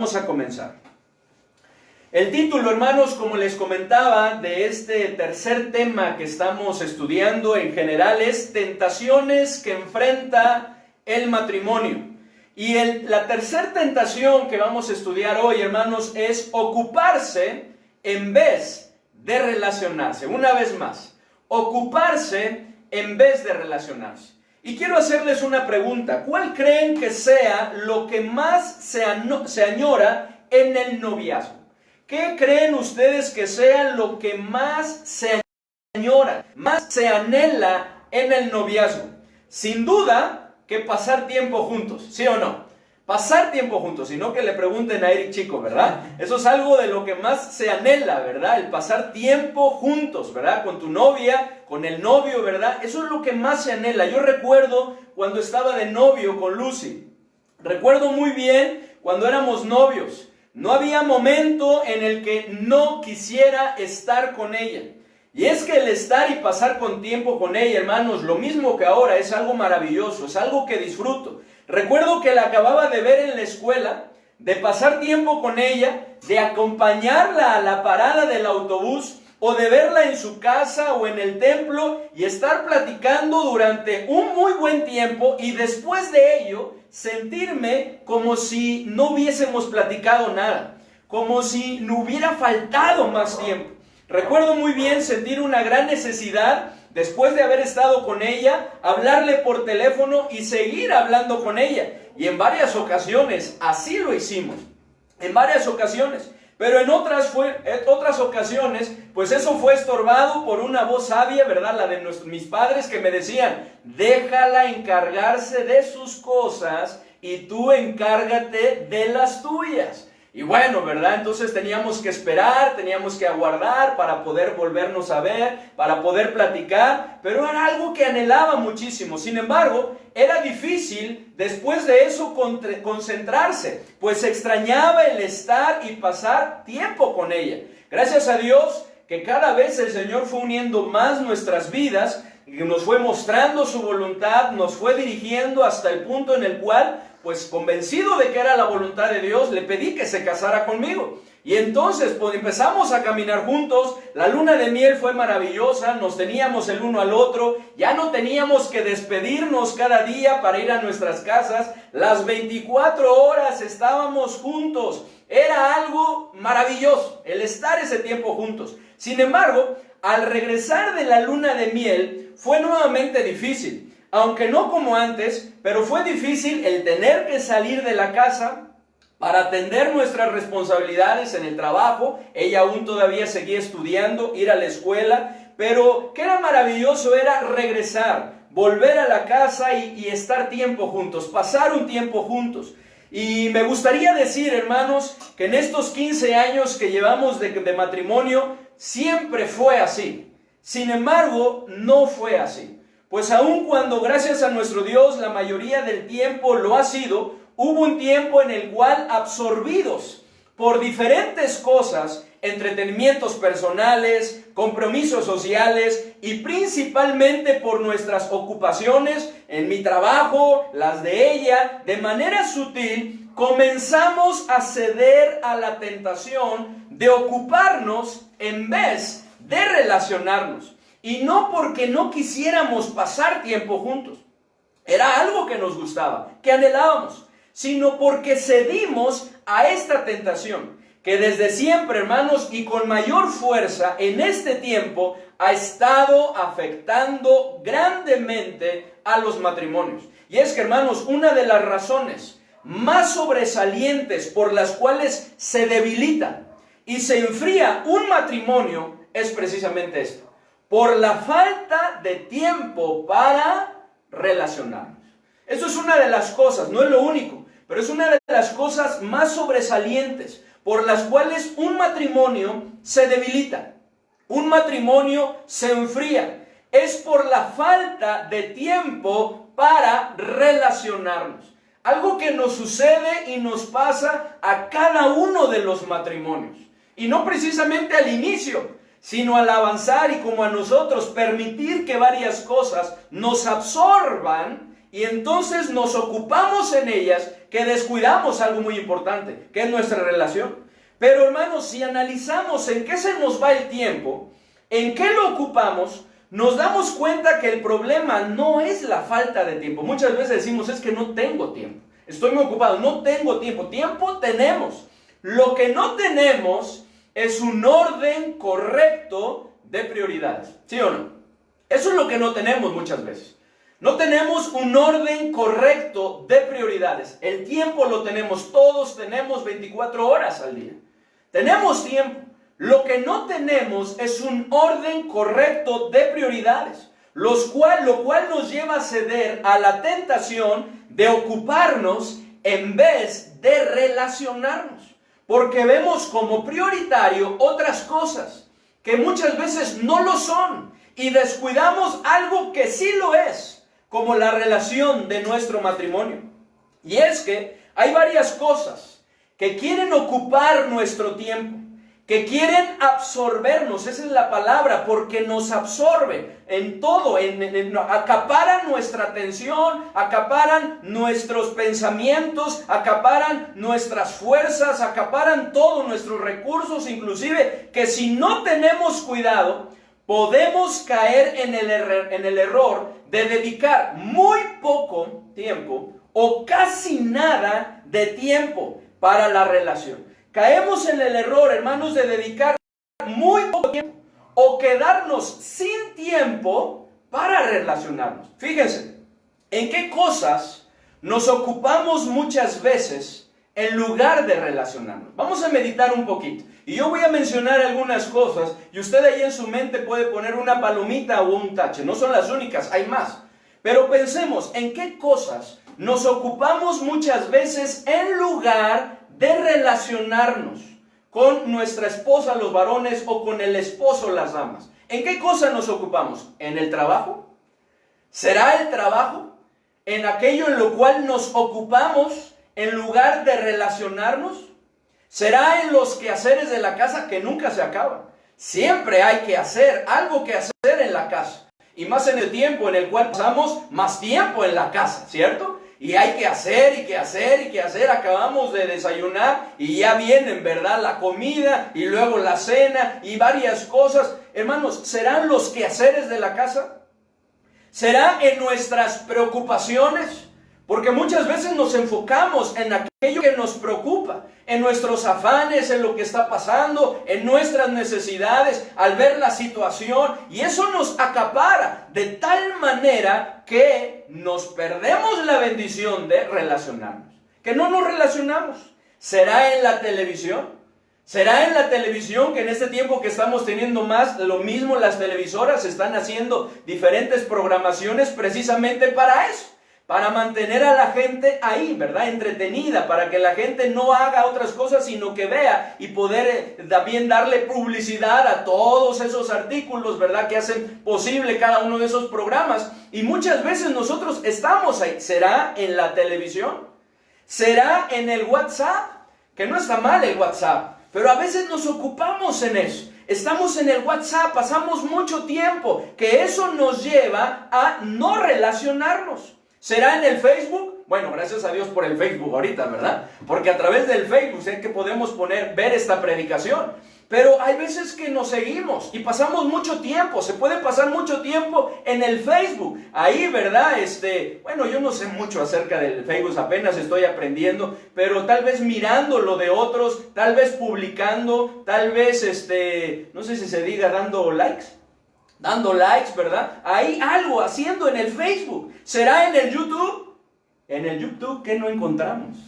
Vamos a comenzar. El título, hermanos, como les comentaba, de este tercer tema que estamos estudiando en general es Tentaciones que enfrenta el matrimonio. Y la tercera tentación que vamos a estudiar hoy, hermanos, es ocuparse en vez de relacionarse. Una vez más, ocuparse en vez de relacionarse. Y quiero hacerles una pregunta. ¿Cuál creen que sea lo que más se añora en el noviazgo? ¿Qué creen ustedes que sea lo que más se añora, más se anhela en el noviazgo? Sin duda que pasar tiempo juntos, ¿sí o no? Pasar tiempo juntos, y no que le pregunten a Eric Chico, ¿verdad? Eso es algo de lo que más se anhela, ¿verdad? El pasar tiempo juntos, ¿verdad? Con tu novia, con el novio, ¿verdad? Eso es lo que más se anhela. Yo recuerdo cuando estaba de novio con Lucy. Recuerdo muy bien cuando éramos novios. No había momento en el que no quisiera estar con ella. Y es que el estar y pasar con tiempo con ella, hermanos, lo mismo que ahora, es algo maravilloso, es algo que disfruto. Recuerdo que la acababa de ver en la escuela, de pasar tiempo con ella, de acompañarla a la parada del autobús, o de verla en su casa o en el templo y estar platicando durante un muy buen tiempo, y después de ello sentirme como si no hubiésemos platicado nada, como si no hubiera faltado más tiempo. Recuerdo muy bien sentir una gran necesidad, después de haber estado con ella, hablarle por teléfono y seguir hablando con ella. Y en varias ocasiones así lo hicimos, en varias ocasiones. Pero en otras ocasiones, pues eso fue estorbado por una voz sabia, ¿verdad? La de mis padres, que me decían: déjala encargarse de sus cosas y tú encárgate de las tuyas. Y bueno, ¿verdad? Entonces teníamos que esperar, teníamos que aguardar para poder volvernos a ver, para poder platicar, pero era algo que anhelaba muchísimo. Sin embargo, era difícil después de eso concentrarse, pues extrañaba el estar y pasar tiempo con ella. Gracias a Dios que cada vez el Señor fue uniendo más nuestras vidas, nos fue mostrando su voluntad, nos fue dirigiendo hasta el punto en el cual, pues convencido de que era la voluntad de Dios, le pedí que se casara conmigo. Y entonces pues empezamos a caminar juntos. La luna de miel fue maravillosa, nos teníamos el uno al otro, ya no teníamos que despedirnos cada día para ir a nuestras casas, las 24 horas estábamos juntos. Era algo maravilloso el estar ese tiempo juntos. Sin embargo, al regresar de la luna de miel fue nuevamente difícil. Aunque no como antes, pero fue difícil el tener que salir de la casa para atender nuestras responsabilidades en el trabajo. Ella aún todavía seguía estudiando, ir a la escuela, pero que era maravilloso era regresar, volver a la casa y estar tiempo juntos, pasar un tiempo juntos. Y me gustaría decir, hermanos, que en estos 15 años que llevamos de matrimonio, siempre fue así. Sin embargo, no fue así. Pues aun cuando, gracias a nuestro Dios, la mayoría del tiempo lo ha sido, hubo un tiempo en el cual, absorbidos por diferentes cosas, entretenimientos personales, compromisos sociales y principalmente por nuestras ocupaciones, en mi trabajo, las de ella, de manera sutil, comenzamos a ceder a la tentación de ocuparnos en vez de relacionarnos. Y no porque no quisiéramos pasar tiempo juntos, era algo que nos gustaba, que anhelábamos, sino porque cedimos a esta tentación, que desde siempre, hermanos, y con mayor fuerza en este tiempo, ha estado afectando grandemente a los matrimonios. Y es que, hermanos, una de las razones más sobresalientes por las cuales se debilita y se enfría un matrimonio es precisamente esto: por la falta de tiempo para relacionarnos. Eso es una de las cosas, no es lo único, pero es una de las cosas más sobresalientes por las cuales un matrimonio se debilita, un matrimonio se enfría. Es por la falta de tiempo para relacionarnos. Algo que nos sucede y nos pasa a cada uno de los matrimonios. Y no precisamente al inicio, sino al avanzar y como a nosotros permitir que varias cosas nos absorban y entonces nos ocupamos en ellas que descuidamos algo muy importante, que es nuestra relación. Pero hermanos, si analizamos en qué se nos va el tiempo, en qué lo ocupamos, nos damos cuenta que el problema no es la falta de tiempo. Muchas veces decimos, es que no tengo tiempo, estoy muy ocupado, no tengo tiempo. Tiempo tenemos. Lo que no tenemos es un orden correcto de prioridades. ¿Sí o no? Eso es lo que no tenemos muchas veces. No tenemos un orden correcto de prioridades. El tiempo lo tenemos, todos tenemos 24 horas al día. Tenemos tiempo. Lo que no tenemos es un orden correcto de prioridades, lo cual nos lleva a ceder a la tentación de ocuparnos en vez de relacionarnos. Porque vemos como prioritario otras cosas que muchas veces no lo son y descuidamos algo que sí lo es, como la relación de nuestro matrimonio. Y es que hay varias cosas que quieren ocupar nuestro tiempo, que quieren absorbernos, esa es la palabra, porque nos absorbe en todo, acaparan nuestra atención, acaparan nuestros pensamientos, acaparan nuestras fuerzas, acaparan todos nuestros recursos, inclusive que si no tenemos cuidado, podemos caer en el error de dedicar muy poco tiempo o casi nada de tiempo para la relación. Caemos en el error, hermanos, de dedicar muy poco tiempo o quedarnos sin tiempo para relacionarnos. Fíjense, ¿en qué cosas nos ocupamos muchas veces en lugar de relacionarnos? Vamos a meditar un poquito. Y yo voy a mencionar algunas cosas y usted ahí en su mente puede poner una palomita o un tache. No son las únicas, hay más. Pero pensemos, ¿en qué cosas nos ocupamos muchas veces en lugar de relacionarnos con nuestra esposa, los varones, o con el esposo, las damas? ¿En qué cosa nos ocupamos? ¿En el trabajo? ¿Será el trabajo en aquello en lo cual nos ocupamos en lugar de relacionarnos? ¿Será en los quehaceres de la casa que nunca se acaban? Siempre hay que hacer, algo que hacer en la casa. Y más en el tiempo en el cual pasamos más tiempo en la casa, ¿cierto? Y hay que hacer, y que hacer, y que hacer. Acabamos de desayunar y ya vienen, ¿verdad? La comida y luego la cena y varias cosas. Hermanos, ¿serán los quehaceres de la casa? ¿Será en nuestras preocupaciones? Porque muchas veces nos enfocamos en aquello que nos preocupa, en nuestros afanes, en lo que está pasando, en nuestras necesidades, al ver la situación, y eso nos acapara de tal manera que nos perdemos la bendición de relacionarnos, que no nos relacionamos. ¿Será en la televisión? ¿Será en la televisión que en este tiempo que estamos teniendo más, lo mismo las televisoras están haciendo diferentes programaciones precisamente para eso? Para mantener a la gente ahí, ¿verdad? Entretenida, para que la gente no haga otras cosas, sino que vea y poder también darle publicidad a todos esos artículos, ¿verdad? Que hacen posible cada uno de esos programas. Y muchas veces nosotros estamos ahí. ¿Será en la televisión? ¿Será en el WhatsApp? Que no está mal el WhatsApp, pero a veces nos ocupamos en eso. Estamos en el WhatsApp, pasamos mucho tiempo, que eso nos lleva a no relacionarnos. ¿Será en el Facebook? Bueno, gracias a Dios por el Facebook ahorita, ¿verdad? Porque a través del Facebook sé que podemos ver esta predicación. Pero hay veces que nos seguimos y pasamos mucho tiempo. Se puede pasar mucho tiempo en el Facebook. Ahí, ¿verdad? Bueno, yo no sé mucho acerca del Facebook, apenas estoy aprendiendo. Pero tal vez mirando lo de otros, tal vez publicando, tal vez, no sé si se diga dando likes. Dando likes, ¿verdad? Ahí algo haciendo en el Facebook. ¿Será en el YouTube? En el YouTube, ¿qué no encontramos?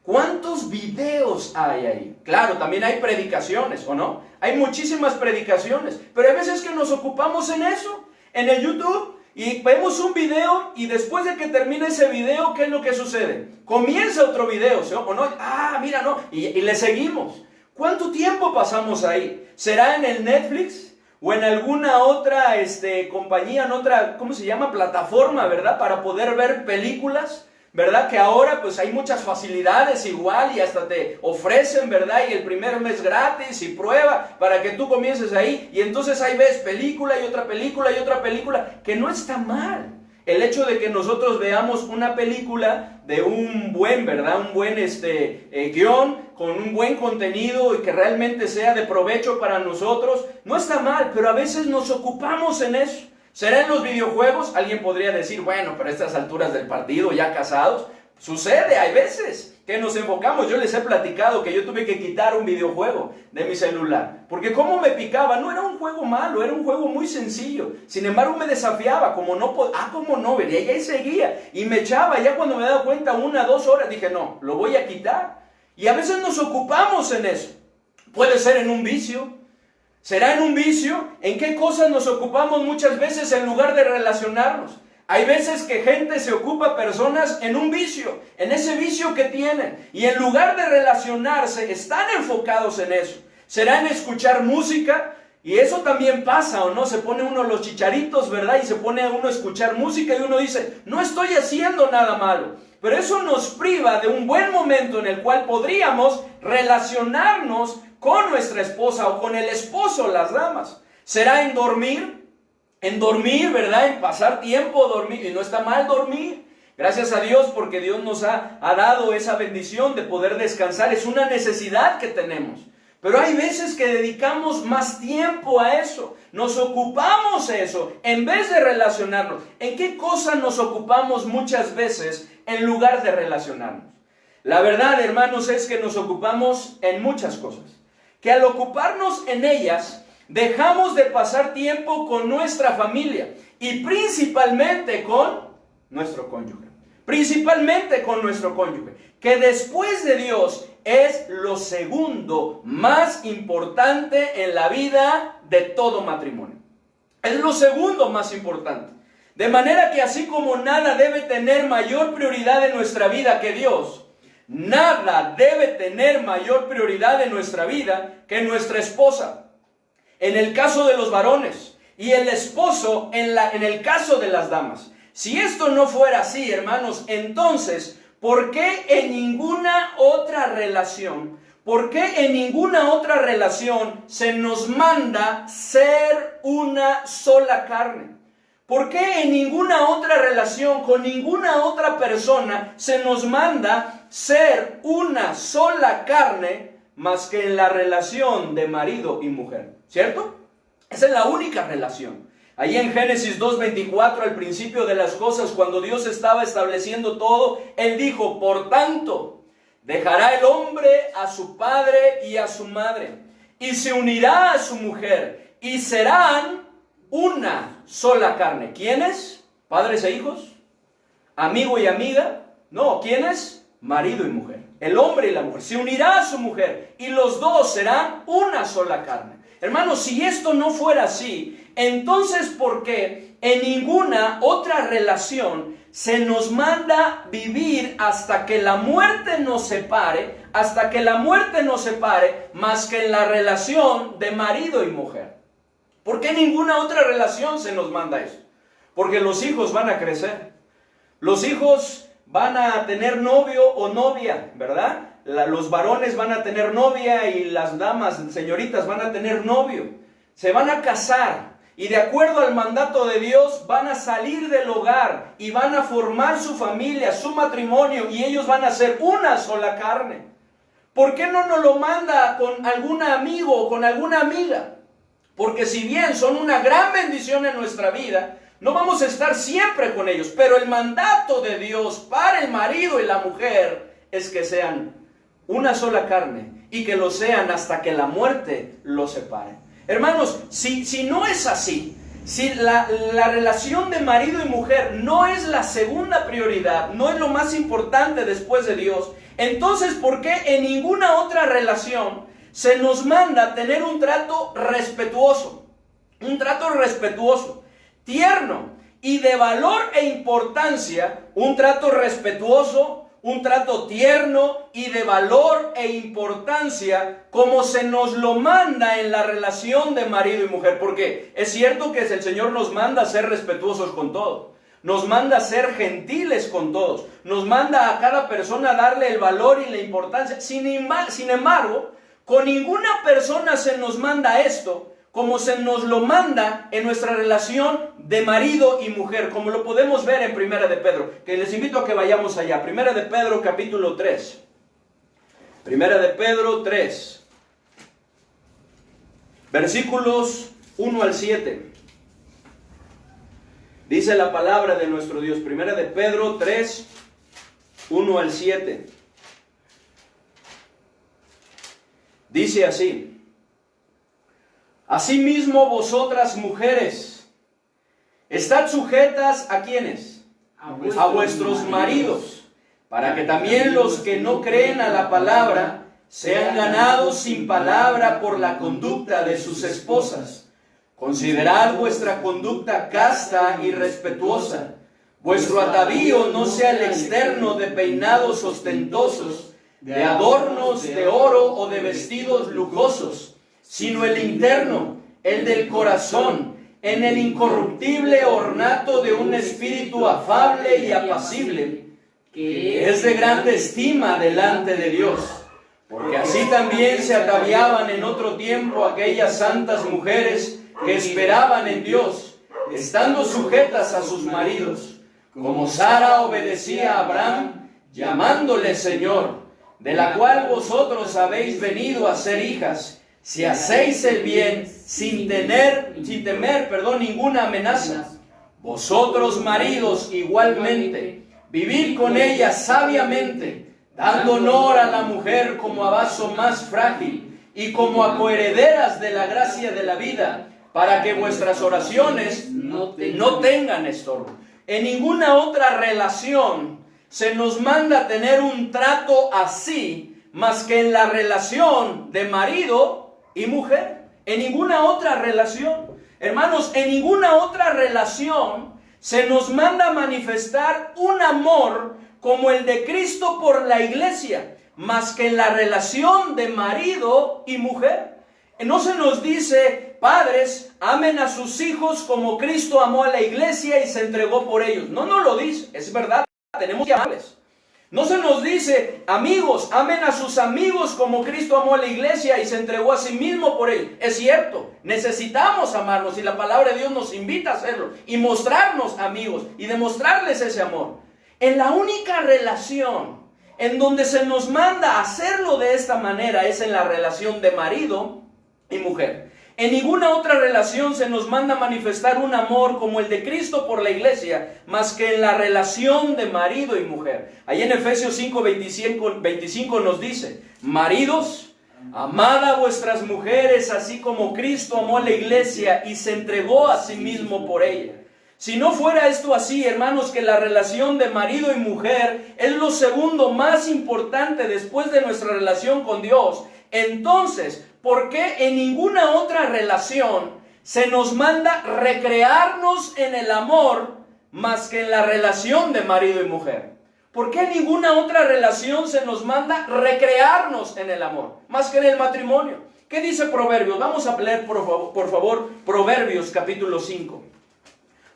¿Cuántos videos hay ahí? Claro, también hay predicaciones, ¿o no? Hay muchísimas predicaciones, pero hay veces que nos ocupamos en eso, en el YouTube, y vemos un video, y después de que termine ese video, ¿qué es lo que sucede? Comienza otro video, ¿sí? ¿O no? Ah, mira, no, y le seguimos. ¿Cuánto tiempo pasamos ahí? ¿Será en el Netflix? O en alguna otra compañía, en otra, ¿cómo se llama? Plataforma, ¿verdad? Para poder ver películas, ¿verdad? Que ahora pues hay muchas facilidades igual y hasta te ofrecen, ¿verdad? Y el primer mes gratis y prueba para que tú comiences ahí. Y entonces ahí ves película y otra película y otra película, que no está mal. El hecho de que nosotros veamos una película de un buen, ¿verdad? Un buen guión, con un buen contenido y que realmente sea de provecho para nosotros, no está mal, pero a veces nos ocupamos en eso. ¿Será en los videojuegos? Alguien podría decir, bueno, pero a estas alturas del partido, ya casados, sucede, hay veces que nos enfocamos. Yo les he platicado que yo tuve que quitar un videojuego de mi celular, porque como me picaba, no era un juego malo, era un juego muy sencillo. Sin embargo me desafiaba, como no, cómo no, vería, y ahí seguía, y me echaba. Ya cuando me daba cuenta, 1 o 2 horas, dije, no, lo voy a quitar. Y a veces nos ocupamos en eso. Puede ser en un vicio. ¿Será en un vicio? ¿En qué cosas nos ocupamos muchas veces en lugar de relacionarnos? Hay veces que gente se ocupa, personas, en un vicio, en ese vicio que tienen, y en lugar de relacionarse, están enfocados en eso. ¿Será en escuchar música? Y eso también pasa, ¿o no? Se pone uno los chicharitos, ¿verdad? Y se pone uno a escuchar música y uno dice, no estoy haciendo nada malo. Pero eso nos priva de un buen momento en el cual podríamos relacionarnos con nuestra esposa o con el esposo, las damas. ¿Será en dormir? En dormir, ¿verdad? En pasar tiempo dormir. Y no está mal dormir. Gracias a Dios, porque Dios nos ha dado esa bendición de poder descansar. Es una necesidad que tenemos. Pero hay veces que dedicamos más tiempo a eso. Nos ocupamos eso en vez de relacionarnos. ¿En qué cosa nos ocupamos muchas veces en lugar de relacionarnos? La verdad, hermanos, es que nos ocupamos en muchas cosas. Que al ocuparnos en ellas, dejamos de pasar tiempo con nuestra familia y principalmente con nuestro cónyuge. Principalmente con nuestro cónyuge, que después de Dios es lo segundo más importante en la vida de todo matrimonio. Es lo segundo más importante. De manera que así como nada debe tener mayor prioridad en nuestra vida que Dios, nada debe tener mayor prioridad en nuestra vida que nuestra esposa. En el caso de los varones, y el esposo en el caso de las damas. Si esto no fuera así, hermanos, entonces, ¿por qué en ninguna otra relación, se nos manda ser una sola carne? ¿Por qué en ninguna otra relación, con ninguna otra persona, se nos manda ser una sola carne más que en la relación de marido y mujer? ¿Cierto? Esa es la única relación. Ahí en Génesis 2:24, al principio de las cosas, cuando Dios estaba estableciendo todo, Él dijo, por tanto, dejará el hombre a su padre y a su madre, y se unirá a su mujer, y serán una sola carne. ¿Quiénes? ¿Padres e hijos? ¿Amigo y amiga? No, ¿quiénes? Marido y mujer. El hombre y la mujer. Se unirá a su mujer, y los dos serán una sola carne. Hermanos, si esto no fuera así, entonces ¿por qué en ninguna otra relación se nos manda vivir hasta que la muerte nos separe, más que en la relación de marido y mujer? ¿Por qué en ninguna otra relación se nos manda eso? Porque los hijos van a crecer. Los hijos van a tener novio o novia, ¿verdad? Los varones van a tener novia y las damas, señoritas, van a tener novio. Se van a casar y de acuerdo al mandato de Dios van a salir del hogar y van a formar su familia, su matrimonio, y ellos van a ser una sola carne. ¿Por qué no nos lo manda con algún amigo o con alguna amiga? Porque si bien son una gran bendición en nuestra vida, no vamos a estar siempre con ellos. Pero el mandato de Dios para el marido y la mujer es que sean una sola carne y que lo sean hasta que la muerte los separe. Hermanos, si no es así, si la relación de marido y mujer no es la segunda prioridad, no es lo más importante después de Dios, entonces ¿por qué en ninguna otra relación se nos manda tener un trato respetuoso? Un trato respetuoso, tierno y de valor e importancia. Un trato respetuoso, un trato tierno y de valor e importancia, como se nos lo manda en la relación de marido y mujer. Porque es cierto que el Señor nos manda a ser respetuosos con todos, nos manda a ser gentiles con todos, nos manda a cada persona darle el valor y la importancia. Sin embargo, con ninguna persona se nos manda esto como se nos lo manda en nuestra relación de marido y mujer, como lo podemos ver en Primera de Pedro, que les invito a que vayamos allá. Primera de Pedro, capítulo 3. Primera de Pedro 3, versículos 1 al 7. Dice la palabra de nuestro Dios, Primera de Pedro 3, 1 al 7. Dice así: Asimismo vosotras mujeres, estad sujetas ¿a quiénes? A vuestros maridos, para que también los que no creen a la palabra sean ganados sin palabra por la conducta de sus esposas. Considerad vuestra conducta casta y respetuosa. Vuestro atavío no sea el externo de peinados ostentosos, de adornos de oro o de vestidos lujosos, sino el interno, el del corazón, en el incorruptible ornato de un espíritu afable y apacible, que es de grande estima delante de Dios. Porque así también se ataviaban en otro tiempo aquellas santas mujeres que esperaban en Dios, estando sujetas a sus maridos, como Sara obedecía a Abraham, llamándole Señor, de la cual vosotros habéis venido a ser hijas, si hacéis el bien sin temer ninguna amenaza. Vosotros, maridos, igualmente, vivid con ella sabiamente, dando honor a la mujer como a vaso más frágil y como a coherederas de la gracia de la vida, para que vuestras oraciones no tengan estorbo. En ninguna otra relación se nos manda tener un trato así, más que en la relación de marido y mujer. En ninguna otra relación, hermanos, en ninguna otra relación se nos manda manifestar un amor como el de Cristo por la iglesia, más que en la relación de marido y mujer. No se nos dice, padres, amen a sus hijos como Cristo amó a la iglesia y se entregó por ellos. No nos lo dice, es verdad, tenemos que amarles. No se nos dice, amigos, amen a sus amigos como Cristo amó a la iglesia y se entregó a sí mismo por ellos. Es cierto, necesitamos amarnos y la palabra de Dios nos invita a hacerlo y mostrarnos amigos y demostrarles ese amor. En la única relación en donde se nos manda a hacerlo de esta manera es en la relación de marido y mujer. En ninguna otra relación se nos manda manifestar un amor como el de Cristo por la iglesia, más que en la relación de marido y mujer. Ahí en Efesios 5:25 nos dice, maridos, amad a vuestras mujeres así como Cristo amó a la iglesia y se entregó a sí mismo por ella. Si no fuera esto así, hermanos, que la relación de marido y mujer es lo segundo más importante después de nuestra relación con Dios, entonces, ¿por qué en ninguna otra relación se nos manda recrearnos en el amor más que en la relación de marido y mujer? ¿Por qué en ninguna otra relación se nos manda recrearnos en el amor más que en el matrimonio? ¿Qué dice Proverbios? Vamos a leer por favor Proverbios capítulo 5.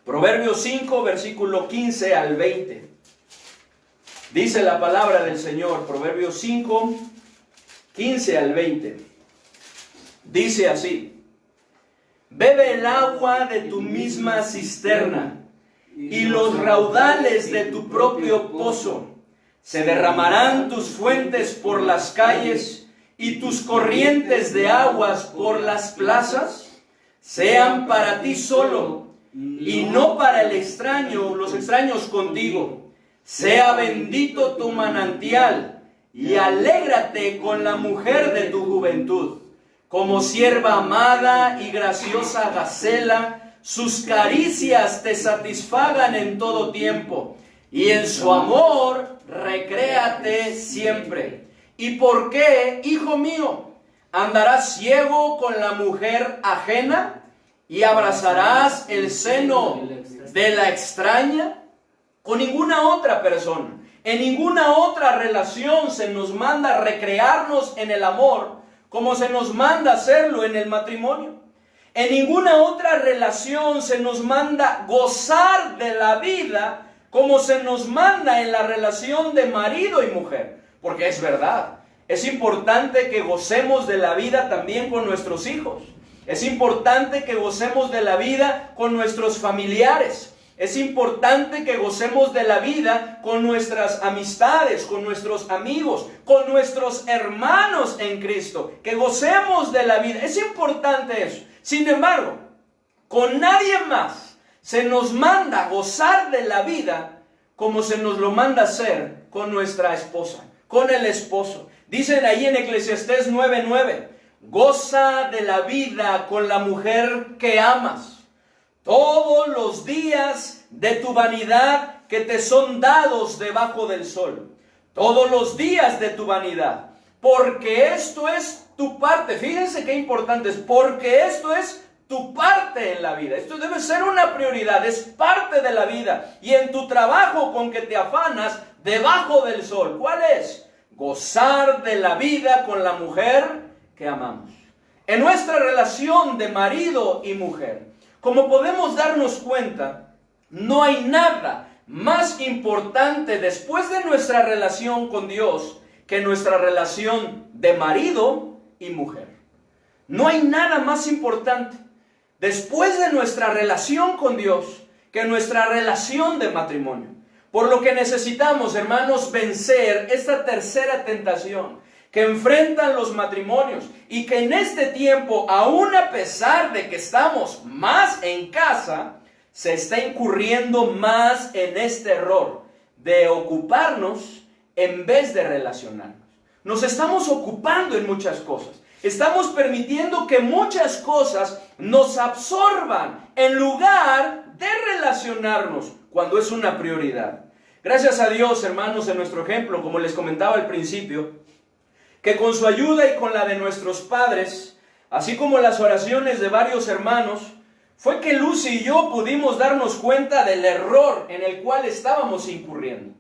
Proverbios 5 versículo 15 al 20. Dice la palabra del Señor, Proverbios 5, 15 al 20. Dice así: bebe el agua de tu misma cisterna y los raudales de tu propio pozo. Se derramarán tus fuentes por las calles y tus corrientes de aguas por las plazas. Sean para ti solo y no para el extraño, los extraños contigo. Sea bendito tu manantial y alégrate con la mujer de tu juventud. Como sierva amada y graciosa gacela, sus caricias te satisfagan en todo tiempo, y en su amor recréate siempre. ¿Y por qué, hijo mío, andarás ciego con la mujer ajena y abrazarás el seno de la extraña? Con ninguna otra persona, en ninguna otra relación se nos manda recrearnos en el amor como se nos manda hacerlo en el matrimonio. En ninguna otra relación se nos manda gozar de la vida como se nos manda en la relación de marido y mujer. Porque es verdad, es importante que gocemos de la vida también con nuestros hijos. Es importante que gocemos de la vida con nuestros familiares. Es importante que gocemos de la vida con nuestras amistades, con nuestros amigos, con nuestros hermanos en Cristo. Que gocemos de la vida. Es importante eso. Sin embargo, con nadie más se nos manda gozar de la vida como se nos lo manda hacer con nuestra esposa, con el esposo. Dicen ahí en Eclesiastés 9:9, goza de la vida con la mujer que amas. Todos los días de tu vanidad que te son dados debajo del sol. Todos los días de tu vanidad. Porque esto es tu parte. Fíjense qué importante es. Porque esto es tu parte en la vida. Esto debe ser una prioridad. Es parte de la vida. Y en tu trabajo con que te afanas debajo del sol. ¿Cuál es? Gozar de la vida con la mujer que amamos. En nuestra relación de marido y mujer, como podemos darnos cuenta, no hay nada más importante después de nuestra relación con Dios que nuestra relación de marido y mujer. No hay nada más importante después de nuestra relación con Dios que nuestra relación de matrimonio. Por lo que necesitamos, hermanos, vencer esta tercera tentación que enfrentan los matrimonios y que en este tiempo, aún a pesar de que estamos más en casa, se está incurriendo más en este error de ocuparnos en vez de relacionarnos. Nos estamos ocupando en muchas cosas. Estamos permitiendo que muchas cosas nos absorban en lugar de relacionarnos cuando es una prioridad. Gracias a Dios, hermanos, en nuestro ejemplo, como les comentaba al principio, que con su ayuda y con la de nuestros padres, así como las oraciones de varios hermanos, fue que Lucy y yo pudimos darnos cuenta del error en el cual estábamos incurriendo.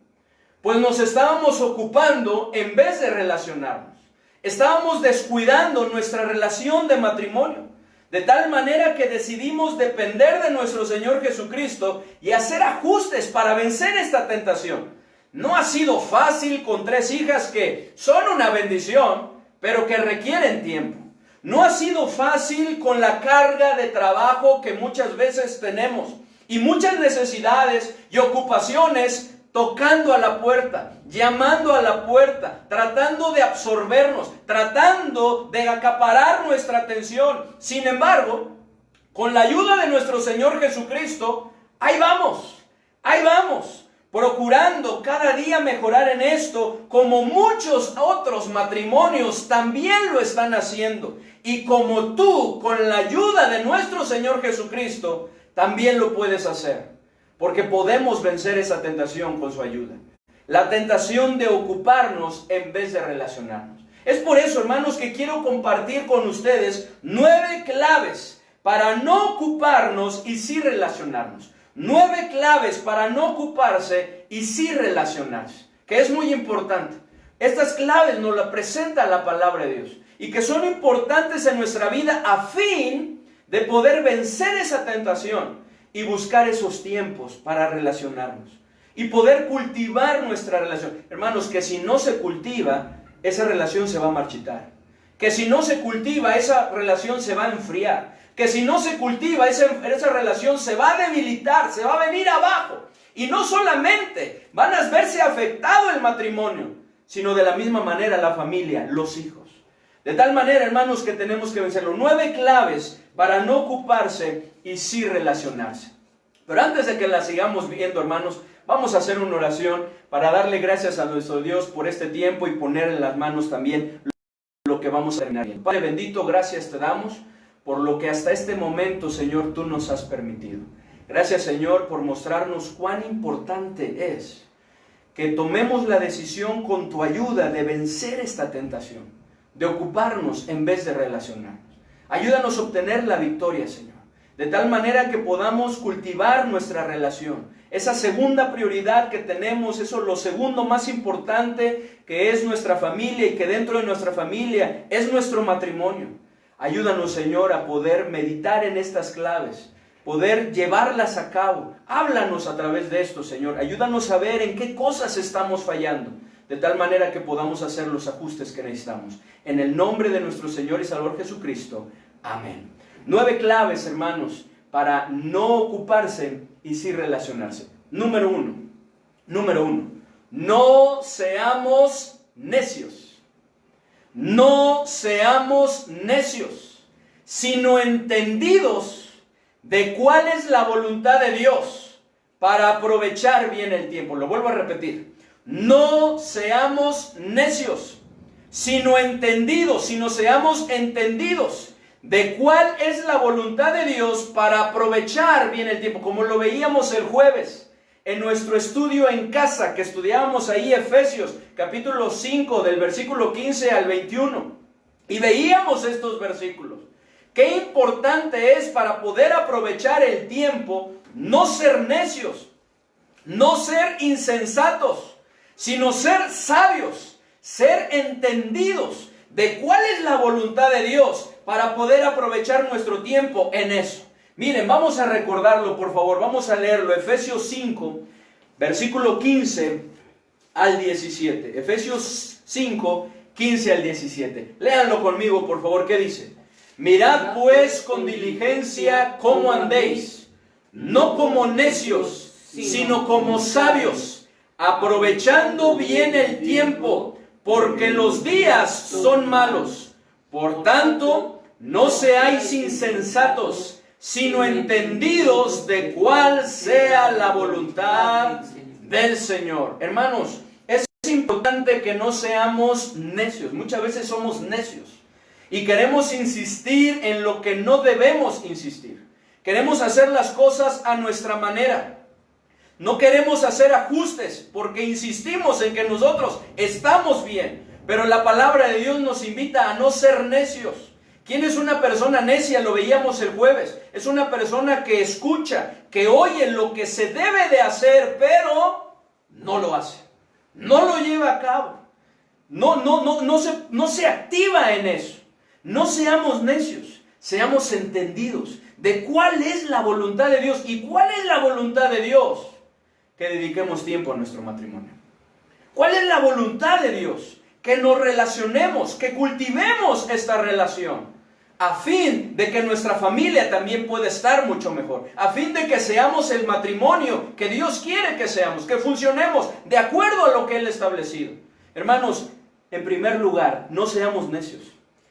Pues nos estábamos ocupando en vez de relacionarnos. Estábamos descuidando nuestra relación de matrimonio, de tal manera que decidimos depender de nuestro Señor Jesucristo y hacer ajustes para vencer esta tentación. No ha sido fácil con 3 hijas que son una bendición, pero que requieren tiempo. No ha sido fácil con la carga de trabajo que muchas veces tenemos y muchas necesidades y ocupaciones tocando a la puerta, llamando a la puerta, tratando de absorbernos, tratando de acaparar nuestra atención. Sin embargo, con la ayuda de nuestro Señor Jesucristo, ahí vamos, procurando cada día mejorar en esto, como muchos otros matrimonios también lo están haciendo. Y como tú, con la ayuda de nuestro Señor Jesucristo, también lo puedes hacer. Porque podemos vencer esa tentación con su ayuda. La tentación de ocuparnos en vez de relacionarnos. Es por eso, hermanos, que quiero compartir con ustedes 9 claves para no ocuparnos y sí relacionarnos. 9 claves para no ocuparse y sí relacionarse. Que es muy importante. Estas claves nos las presenta la palabra de Dios. Y que son importantes en nuestra vida a fin de poder vencer esa tentación y buscar esos tiempos para relacionarnos. Y poder cultivar nuestra relación. Hermanos, que si no se cultiva, esa relación se va a marchitar. Que si no se cultiva, esa relación se va a enfriar. Que si no se cultiva, esa relación se va a debilitar, se va a venir abajo. Y no solamente van a verse afectado el matrimonio, sino de la misma manera la familia, los hijos. De tal manera, hermanos, que tenemos que vencerlo. 9 claves para no ocuparse y sí relacionarse. Pero antes de que la sigamos viendo, hermanos, vamos a hacer una oración para darle gracias a nuestro Dios por este tiempo y poner en las manos también lo que vamos a terminar viendo. Padre bendito, gracias te damos por lo que hasta este momento, Señor, tú nos has permitido. Gracias, Señor, por mostrarnos cuán importante es que tomemos la decisión con tu ayuda de vencer esta tentación, de ocuparnos en vez de relacionarnos. Ayúdanos a obtener la victoria, Señor, de tal manera que podamos cultivar nuestra relación. Esa segunda prioridad que tenemos, eso lo segundo más importante que es nuestra familia y que dentro de nuestra familia es nuestro matrimonio. Ayúdanos, Señor, a poder meditar en estas claves, poder llevarlas a cabo. Háblanos a través de esto, Señor. Ayúdanos a ver en qué cosas estamos fallando, de tal manera que podamos hacer los ajustes que necesitamos. En el nombre de nuestro Señor y Salvador Jesucristo. Amén. 9 claves, hermanos, para no ocuparse y sí relacionarse. Número uno, no seamos necios. No seamos necios, sino entendidos de cuál es la voluntad de Dios para aprovechar bien el tiempo. Lo vuelvo a repetir. No seamos necios, sino seamos entendidos de cuál es la voluntad de Dios para aprovechar bien el tiempo, como lo veíamos el jueves en nuestro estudio en casa, que estudiábamos ahí Efesios, capítulo 5, del versículo 15 al 21, y veíamos estos versículos. Qué importante es para poder aprovechar el tiempo, no ser necios, no ser insensatos, sino ser sabios, ser entendidos de cuál es la voluntad de Dios para poder aprovechar nuestro tiempo en eso. Miren, vamos a recordarlo, por favor, vamos a leerlo. Efesios 5, versículo 15 al 17. Efesios 5, 15 al 17. Léanlo conmigo, por favor, ¿qué dice? Mirad pues con diligencia cómo andéis, no como necios, sino como sabios, aprovechando bien el tiempo, porque los días son malos. Por tanto, no seáis insensatos, sino entendidos de cuál sea la voluntad del Señor. Hermanos, es importante que no seamos necios. Muchas veces somos necios y queremos insistir en lo que no debemos insistir. Queremos hacer las cosas a nuestra manera. No queremos hacer ajustes porque insistimos en que nosotros estamos bien. Pero la palabra de Dios nos invita a no ser necios. ¿Quién es una persona necia? Lo veíamos el jueves. Es una persona que escucha, que oye lo que se debe de hacer, pero no lo hace. No lo lleva a cabo. No se activa en eso. No seamos necios, seamos entendidos de cuál es la voluntad de Dios. ¿Y cuál es la voluntad de Dios? Que dediquemos tiempo a nuestro matrimonio. ¿Cuál es la voluntad de Dios? Que nos relacionemos, que cultivemos esta relación, a fin de que nuestra familia también pueda estar mucho mejor, a fin de que seamos el matrimonio que Dios quiere que seamos, que funcionemos de acuerdo a lo que Él ha establecido. Hermanos, en primer lugar, no seamos necios,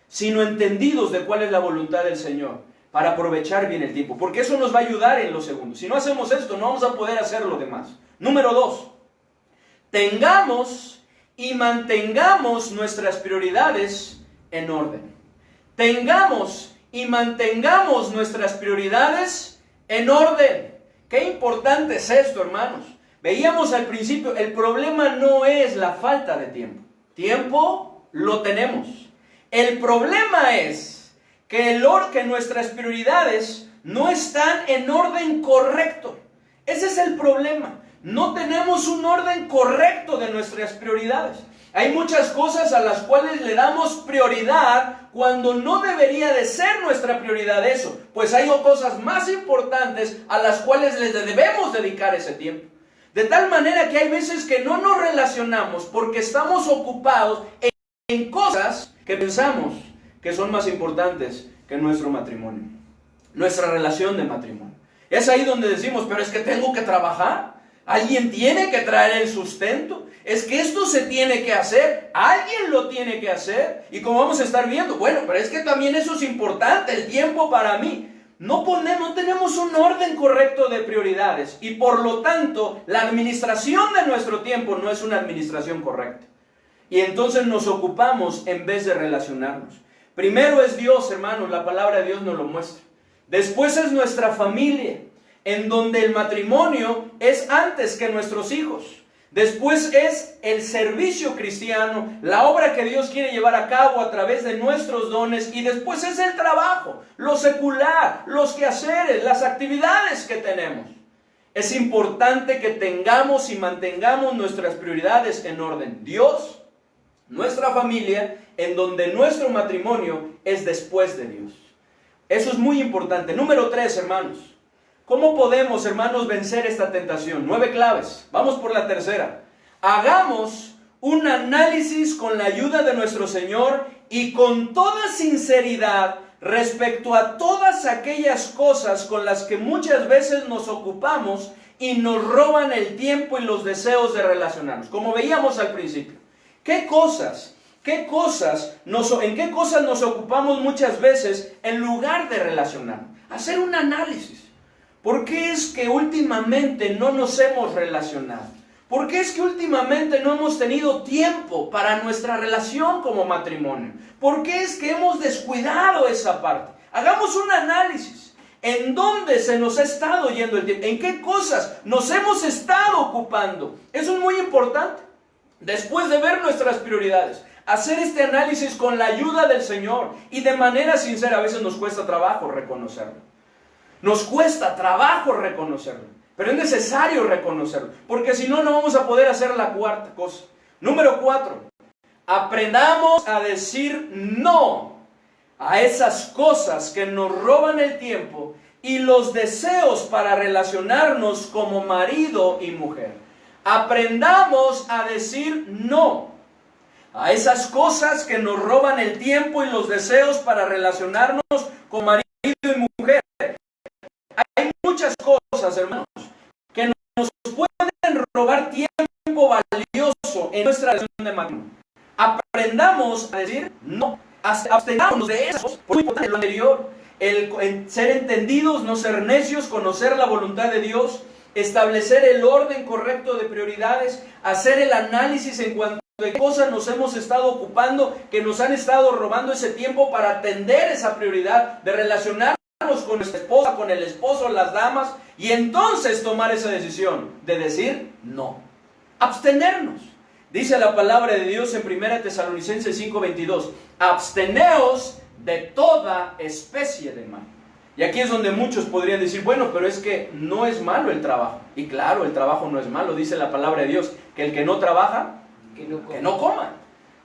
sino entendidos de cuál es la voluntad del Señor, para aprovechar bien el tiempo, porque eso nos va a ayudar en lo segundo. Si no hacemos esto, no vamos a poder hacer lo demás. Número 2, tengamos y mantengamos nuestras prioridades en orden. Tengamos y mantengamos nuestras prioridades en orden. Qué importante es esto, hermanos. Veíamos al principio, el problema no es la falta de tiempo. Tiempo lo tenemos. El problema es que nuestras prioridades no están en orden correcto. Ese es el problema. No tenemos un orden correcto de nuestras prioridades. Hay muchas cosas a las cuales le damos prioridad cuando no debería de ser nuestra prioridad eso. Pues hay cosas más importantes a las cuales les debemos dedicar ese tiempo. De tal manera que hay veces que no nos relacionamos porque estamos ocupados en cosas que pensamos que son más importantes que nuestro matrimonio, nuestra relación de matrimonio. Es ahí donde decimos, pero es que tengo que trabajar. Alguien tiene que traer el sustento. Es que esto se tiene que hacer. Alguien lo tiene que hacer. Y como vamos a estar viendo, bueno, pero es que también eso es importante, el tiempo para mí. No tenemos un orden correcto de prioridades. Y por lo tanto, la administración de nuestro tiempo no es una administración correcta. Y entonces nos ocupamos en vez de relacionarnos. Primero es Dios, hermanos, la palabra de Dios nos lo muestra. Después es nuestra familia, en donde el matrimonio es antes que nuestros hijos. Después es el servicio cristiano, la obra que Dios quiere llevar a cabo a través de nuestros dones. Y después es el trabajo, lo secular, los quehaceres, las actividades que tenemos. Es importante que tengamos y mantengamos nuestras prioridades en orden. Dios, nuestra familia, en donde nuestro matrimonio es después de Dios. Eso es muy importante. Número 3, hermanos. ¿Cómo podemos, hermanos, vencer esta tentación? 9 claves. Vamos por la tercera. Hagamos un análisis con la ayuda de nuestro Señor y con toda sinceridad respecto a todas aquellas cosas con las que muchas veces nos ocupamos y nos roban el tiempo y los deseos de relacionarnos. Como veíamos al principio, ¿en qué cosas nos ocupamos muchas veces en lugar de relacionarnos? Hacer un análisis. ¿Por qué es que últimamente no nos hemos relacionado? ¿Por qué es que últimamente no hemos tenido tiempo para nuestra relación como matrimonio? ¿Por qué es que hemos descuidado esa parte? Hagamos un análisis. ¿En dónde se nos ha estado yendo el tiempo? ¿En qué cosas nos hemos estado ocupando? Eso es muy importante. Después de ver nuestras prioridades, hacer este análisis con la ayuda del Señor y de manera sincera. A veces nos cuesta trabajo reconocerlo. Nos cuesta trabajo reconocerlo. Pero es necesario reconocerlo, porque si no, no vamos a poder hacer la cuarta cosa. Número 4, aprendamos a decir no a esas cosas que nos roban el tiempo y los deseos para relacionarnos como marido y mujer. Aprendamos a decir no a esas cosas que nos roban el tiempo y los deseos para relacionarnos como marido y mujer. Hay muchas cosas, hermanos, que nos pueden robar tiempo valioso en nuestra relación de matrimonio. Aprendamos a decir no, abstengámonos de esas cosas. Por muy importante lo anterior, el ser entendidos, no ser necios, conocer la voluntad de Dios, establecer el orden correcto de prioridades, hacer el análisis en cuanto a qué cosas nos hemos estado ocupando, que nos han estado robando ese tiempo para atender esa prioridad de relacionarnos con nuestra esposa, con el esposo, las damas, y entonces tomar esa decisión de decir no. Abstenernos. Dice la palabra de Dios en 1 Tesalonicenses 5:22, absteneos de toda especie de mal. Y aquí es donde muchos podrían decir, bueno, pero es que no es malo el trabajo. Y claro, el trabajo no es malo. Dice la palabra de Dios que el que no trabaja, que no coma.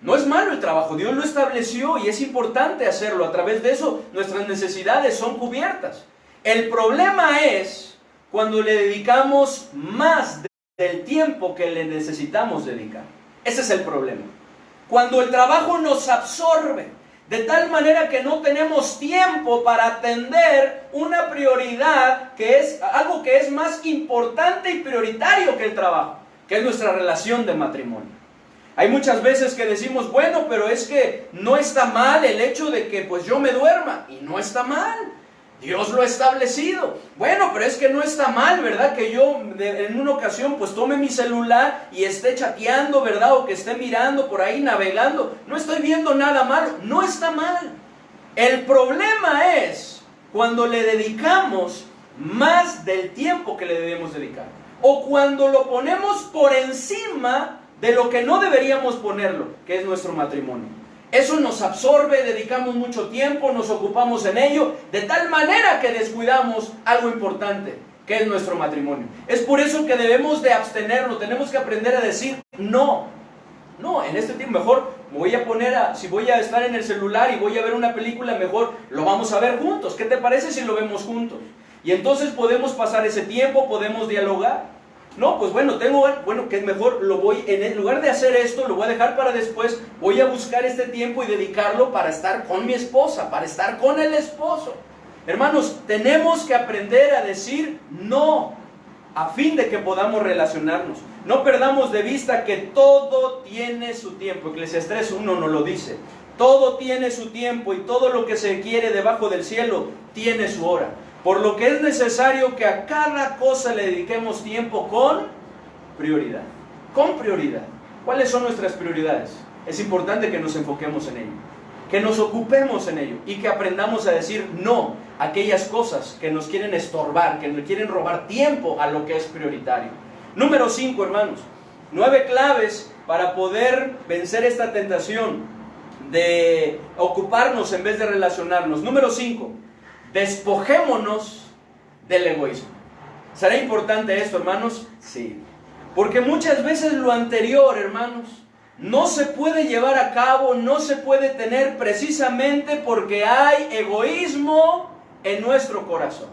No es malo el trabajo, Dios lo estableció y es importante hacerlo. A través de eso nuestras necesidades son cubiertas. El problema es cuando le dedicamos más del tiempo que le necesitamos dedicar. Ese es el problema. Cuando el trabajo nos absorbe de tal manera que no tenemos tiempo para atender una prioridad que es algo que es más importante y prioritario que el trabajo, que es nuestra relación de matrimonio. Hay muchas veces que decimos, bueno, pero es que no está mal el hecho de que pues yo me duerma. Y no está mal. Dios lo ha establecido. Bueno, pero es que no está mal, ¿verdad? Que yo en una ocasión pues tome mi celular y esté chateando, ¿verdad? O que esté mirando por ahí, navegando. No estoy viendo nada malo. No está mal. El problema es cuando le dedicamos más del tiempo que le debemos dedicar. O cuando lo ponemos por encima de lo que no deberíamos ponerlo, que es nuestro matrimonio. Eso nos absorbe, dedicamos mucho tiempo, nos ocupamos en ello, de tal manera que descuidamos algo importante, que es nuestro matrimonio. Es por eso que debemos de abstenernos, tenemos que aprender a decir no. No, en este tiempo mejor me voy a poner si voy a estar en el celular y voy a ver una película, mejor lo vamos a ver juntos. ¿Qué te parece si lo vemos juntos? Y entonces podemos pasar ese tiempo, podemos dialogar. No, pues bueno, que es mejor, en lugar de hacer esto, lo voy a dejar para después, voy a buscar este tiempo y dedicarlo para estar con mi esposa, para estar con el esposo. Hermanos, tenemos que aprender a decir no, a fin de que podamos relacionarnos. No perdamos de vista que todo tiene su tiempo. Eclesiastés 1 nos lo dice. Todo tiene su tiempo y todo lo que se quiere debajo del cielo tiene su hora. Por lo que es necesario que a cada cosa le dediquemos tiempo con prioridad. Con prioridad. ¿Cuáles son nuestras prioridades? Es importante que nos enfoquemos en ello, que nos ocupemos en ello y que aprendamos a decir no a aquellas cosas que nos quieren estorbar, que nos quieren robar tiempo a lo que es prioritario. Número 5, hermanos. 9 claves para poder vencer esta tentación de ocuparnos en vez de relacionarnos. Número 5. Despojémonos del egoísmo. ¿Será importante esto, hermanos? Sí. Porque muchas veces lo anterior, hermanos, no se puede llevar a cabo, no se puede tener precisamente porque hay egoísmo en nuestro corazón.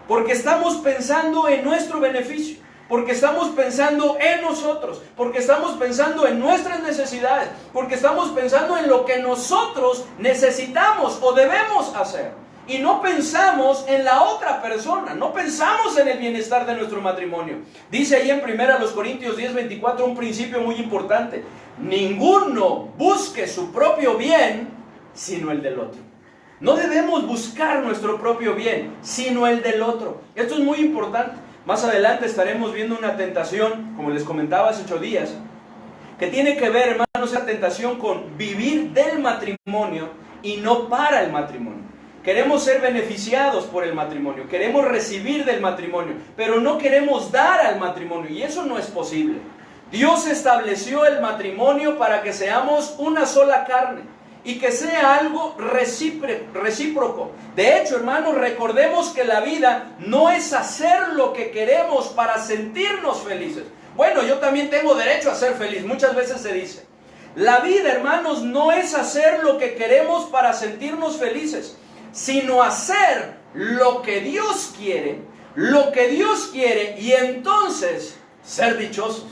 Porque estamos pensando en nuestro beneficio. Porque estamos pensando en nosotros, porque estamos pensando en nuestras necesidades, porque estamos pensando en lo que nosotros necesitamos o debemos hacer. Y no pensamos en la otra persona, no pensamos en el bienestar de nuestro matrimonio. Dice ahí en 1 Corintios 10:24 un principio muy importante. Ninguno busque su propio bien, sino el del otro. No debemos buscar nuestro propio bien, sino el del otro. Esto es muy importante. Más adelante estaremos viendo una tentación, como les comentaba hace 8 días, que tiene que ver, hermanos, esa tentación con vivir del matrimonio y no para el matrimonio. Queremos ser beneficiados por el matrimonio, queremos recibir del matrimonio, pero no queremos dar al matrimonio, y eso no es posible. Dios estableció el matrimonio para que seamos una sola carne y que sea algo recíproco. De hecho, hermanos, recordemos que la vida no es hacer lo que queremos para sentirnos felices. Bueno, yo también tengo derecho a ser feliz, muchas veces se dice. La vida, hermanos, no es hacer lo que queremos para sentirnos felices, sino hacer lo que Dios quiere, y entonces ser dichosos,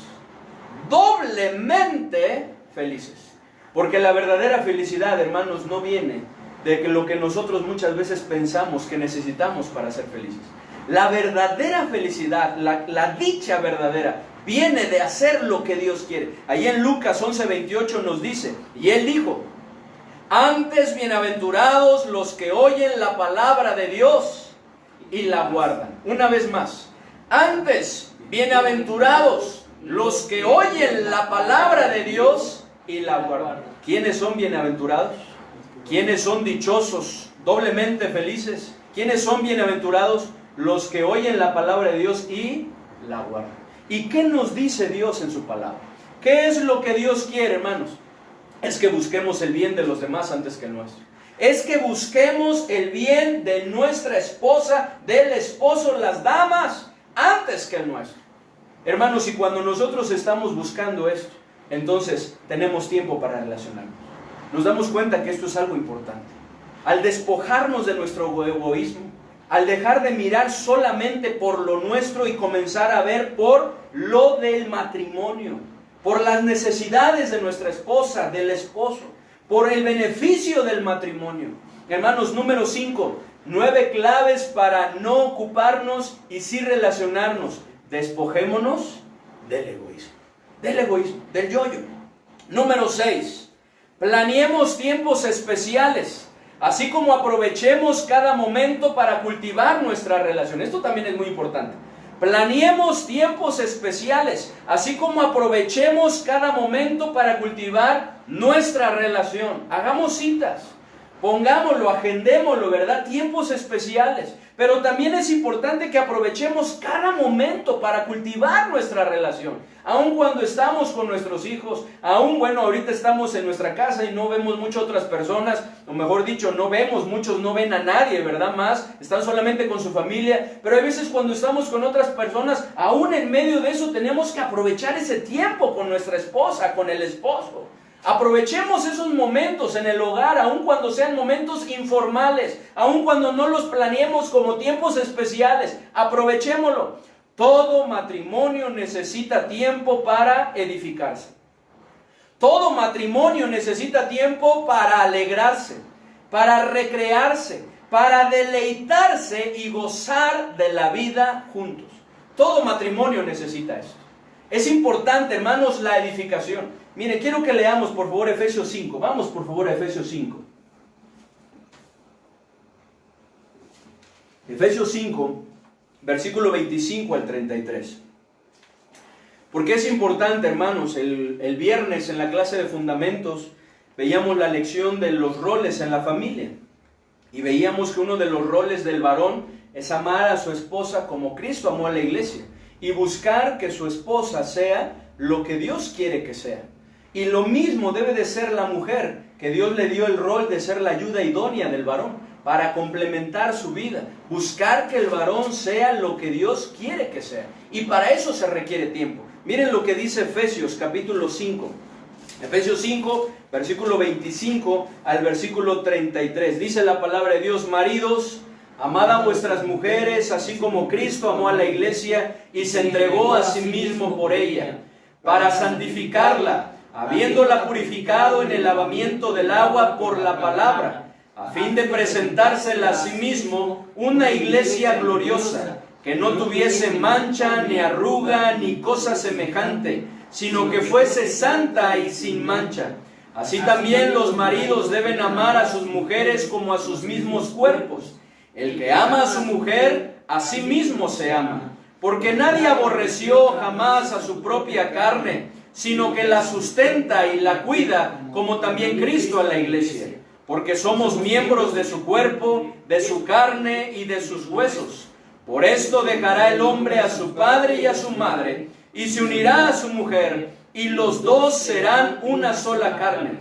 doblemente felices. Porque la verdadera felicidad, hermanos, no viene de lo que nosotros muchas veces pensamos que necesitamos para ser felices. La verdadera felicidad, la dicha verdadera, viene de hacer lo que Dios quiere. Ahí en Lucas 11:28 nos dice, y Él dijo: antes bienaventurados los que oyen la palabra de Dios y la guardan. Una vez más, antes bienaventurados los que oyen la palabra de Dios y la guardan. ¿Quiénes son bienaventurados? ¿Quiénes son dichosos, doblemente felices? ¿Quiénes son bienaventurados? Los que oyen la palabra de Dios y la guardan. ¿Y qué nos dice Dios en su palabra? ¿Qué es lo que Dios quiere, hermanos? Es que busquemos el bien de los demás antes que el nuestro. Es que busquemos el bien de nuestra esposa, del esposo, las damas, antes que el nuestro. Hermanos, y cuando nosotros estamos buscando esto, entonces tenemos tiempo para relacionarnos. Nos damos cuenta que esto es algo importante. Al despojarnos de nuestro egoísmo, al dejar de mirar solamente por lo nuestro y comenzar a ver por lo del matrimonio, por las necesidades de nuestra esposa, del esposo, por el beneficio del matrimonio. Hermanos, número 5, 9 claves para no ocuparnos y sí relacionarnos. Despojémonos del egoísmo, del yo-yo. Número 6, planeemos tiempos especiales, así como aprovechemos cada momento para cultivar nuestra relación. Esto también es muy importante. Planeemos tiempos especiales, así como aprovechemos cada momento para cultivar nuestra relación. Hagamos citas, pongámoslo, agendémoslo, ¿verdad? Tiempos especiales. Pero también es importante que aprovechemos cada momento para cultivar nuestra relación. Aun cuando estamos con nuestros hijos, ahorita estamos en nuestra casa y no vemos muchas otras personas, o mejor dicho, muchos no ven a nadie, ¿verdad? Están solamente con su familia. Pero hay veces cuando estamos con otras personas, aún en medio de eso tenemos que aprovechar ese tiempo con nuestra esposa, con el esposo. Aprovechemos esos momentos en el hogar, aun cuando sean momentos informales, aun cuando no los planeemos como tiempos especiales, aprovechémoslo. Todo matrimonio necesita tiempo para edificarse. Todo matrimonio necesita tiempo para alegrarse, para recrearse, para deleitarse y gozar de la vida juntos. Todo matrimonio necesita esto. Es importante, hermanos, la edificación. Mire, quiero que leamos por favor Efesios 5. Vamos por favor a Efesios 5. Efesios 5, versículo 25 al 33. Porque es importante, hermanos, el viernes en la clase de fundamentos veíamos la lección de los roles en la familia. Y veíamos que uno de los roles del varón es amar a su esposa como Cristo amó a la iglesia. Y buscar que su esposa sea lo que Dios quiere que sea. Y lo mismo debe de ser la mujer, que Dios le dio el rol de ser la ayuda idónea del varón, para complementar su vida. Buscar que el varón sea lo que Dios quiere que sea. Y para eso se requiere tiempo. Miren lo que dice Efesios capítulo 5. Efesios 5, versículo 25 al versículo 33. Dice la palabra de Dios: maridos, Amad a vuestras mujeres, así como Cristo amó a la iglesia y se entregó a sí mismo por ella, para santificarla, habiéndola purificado en el lavamiento del agua por la palabra, a fin de presentársela a sí mismo una iglesia gloriosa, que no tuviese mancha, ni arruga, ni cosa semejante, sino que fuese santa y sin mancha. Así también los maridos deben amar a sus mujeres como a sus mismos cuerpos. El que ama a su mujer, a sí mismo se ama, porque nadie aborreció jamás a su propia carne, sino que la sustenta y la cuida, como también Cristo a la iglesia, porque somos miembros de su cuerpo, de su carne y de sus huesos. Por esto dejará el hombre a su padre y a su madre, y se unirá a su mujer, y los dos serán una sola carne.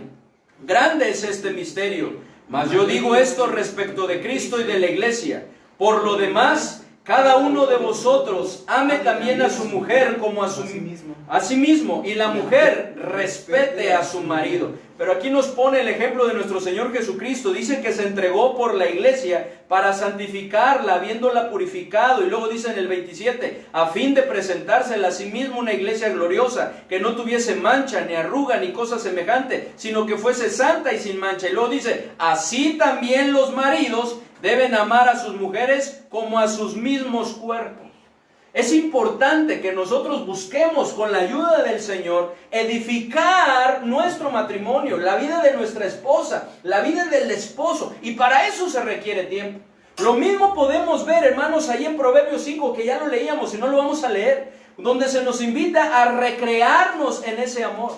Grande es este misterio, mas yo digo esto respecto de Cristo y de la iglesia. Por lo demás, cada uno de vosotros ame también a su mujer como a sí mismo, y la mujer respete a su marido. Pero aquí nos pone el ejemplo de nuestro Señor Jesucristo. Dice que se entregó por la iglesia para santificarla, habiéndola purificado. Y luego dice en el 27, a fin de presentársela a sí mismo una iglesia gloriosa, que no tuviese mancha, ni arruga, ni cosa semejante, sino que fuese santa y sin mancha. Y luego dice, así también los maridos deben amar a sus mujeres como a sus mismos cuerpos. Es importante que nosotros busquemos con la ayuda del Señor edificar nuestro matrimonio, la vida de nuestra esposa, la vida del esposo, y para eso se requiere tiempo. Lo mismo podemos ver, hermanos, ahí en Proverbios 5, que ya lo leíamos y no lo vamos a leer, donde se nos invita a recrearnos en ese amor,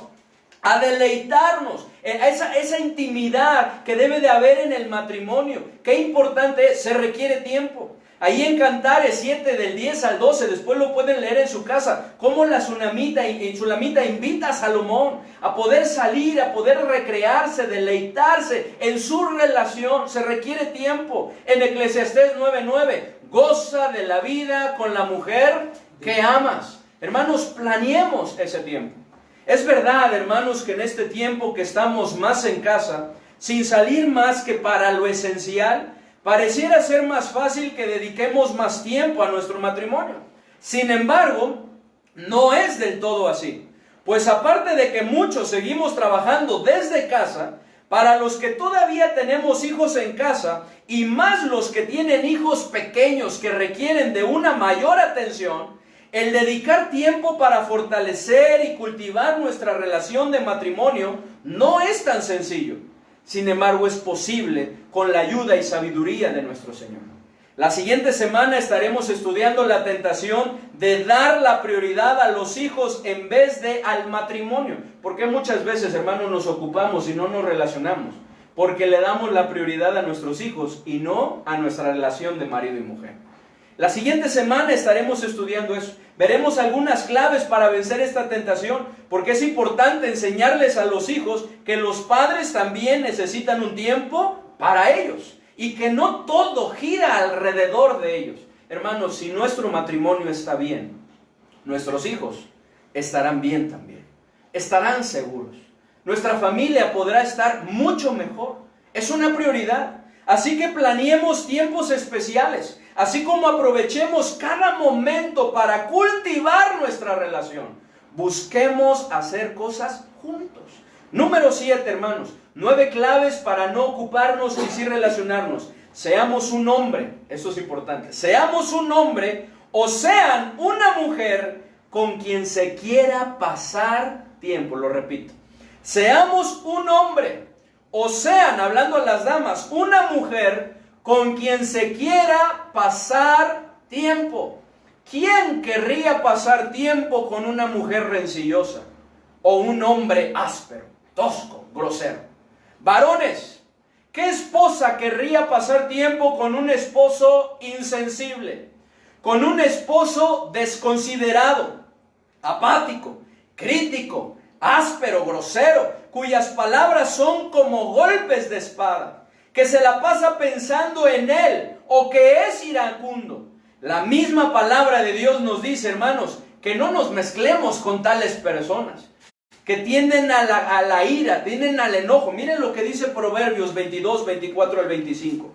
a deleitarnos, a esa intimidad que debe de haber en el matrimonio. Qué importante es, se requiere tiempo. Ahí en Cantares 7 del 10 al 12, después lo pueden leer en su casa, cómo la Sulamita invita a Salomón a poder salir, a poder recrearse, deleitarse en su relación. Se requiere tiempo. En Eclesiastés 9:9, goza de la vida con la mujer que amas. Hermanos, planeemos ese tiempo. Es verdad, hermanos, que en este tiempo que estamos más en casa, sin salir más que para lo esencial, pareciera ser más fácil que dediquemos más tiempo a nuestro matrimonio. Sin embargo, no es del todo así. Pues aparte de que muchos seguimos trabajando desde casa, para los que todavía tenemos hijos en casa, y más los que tienen hijos pequeños que requieren de una mayor atención, el dedicar tiempo para fortalecer y cultivar nuestra relación de matrimonio no es tan sencillo. Sin embargo, es posible con la ayuda y sabiduría de nuestro Señor. La siguiente semana estaremos estudiando la tentación de dar la prioridad a los hijos en vez de al matrimonio. Porque muchas veces, hermanos, nos ocupamos y no nos relacionamos. Porque le damos la prioridad a nuestros hijos y no a nuestra relación de marido y mujer. La siguiente semana estaremos estudiando eso. Veremos algunas claves para vencer esta tentación, porque es importante enseñarles a los hijos que los padres también necesitan un tiempo para ellos y que no todo gira alrededor de ellos. Hermanos, si nuestro matrimonio está bien, nuestros hijos estarán bien también, estarán seguros. Nuestra familia podrá estar mucho mejor. Es una prioridad. Así que planeemos tiempos especiales, así como aprovechemos cada momento para cultivar nuestra relación. Busquemos hacer cosas juntos. Número 7, hermanos. 9 claves para no ocuparnos y sí relacionarnos. Seamos un hombre, eso es importante. Seamos un hombre o sean una mujer con quien se quiera pasar tiempo. Lo repito. Seamos un hombre o sean, hablando a las damas, una mujer con quien se quiera pasar tiempo. ¿Quién querría pasar tiempo con una mujer rencillosa? O un hombre áspero, tosco, grosero. Varones, ¿qué esposa querría pasar tiempo con un esposo insensible? Con un esposo desconsiderado, apático, crítico, áspero, grosero, cuyas palabras son como golpes de espada, que se la pasa pensando en él o que es iracundo. La misma palabra de Dios nos dice, hermanos, que no nos mezclemos con tales personas, que tienden a la ira, tienden al enojo. Miren lo que dice Proverbios 22, 24 al 25.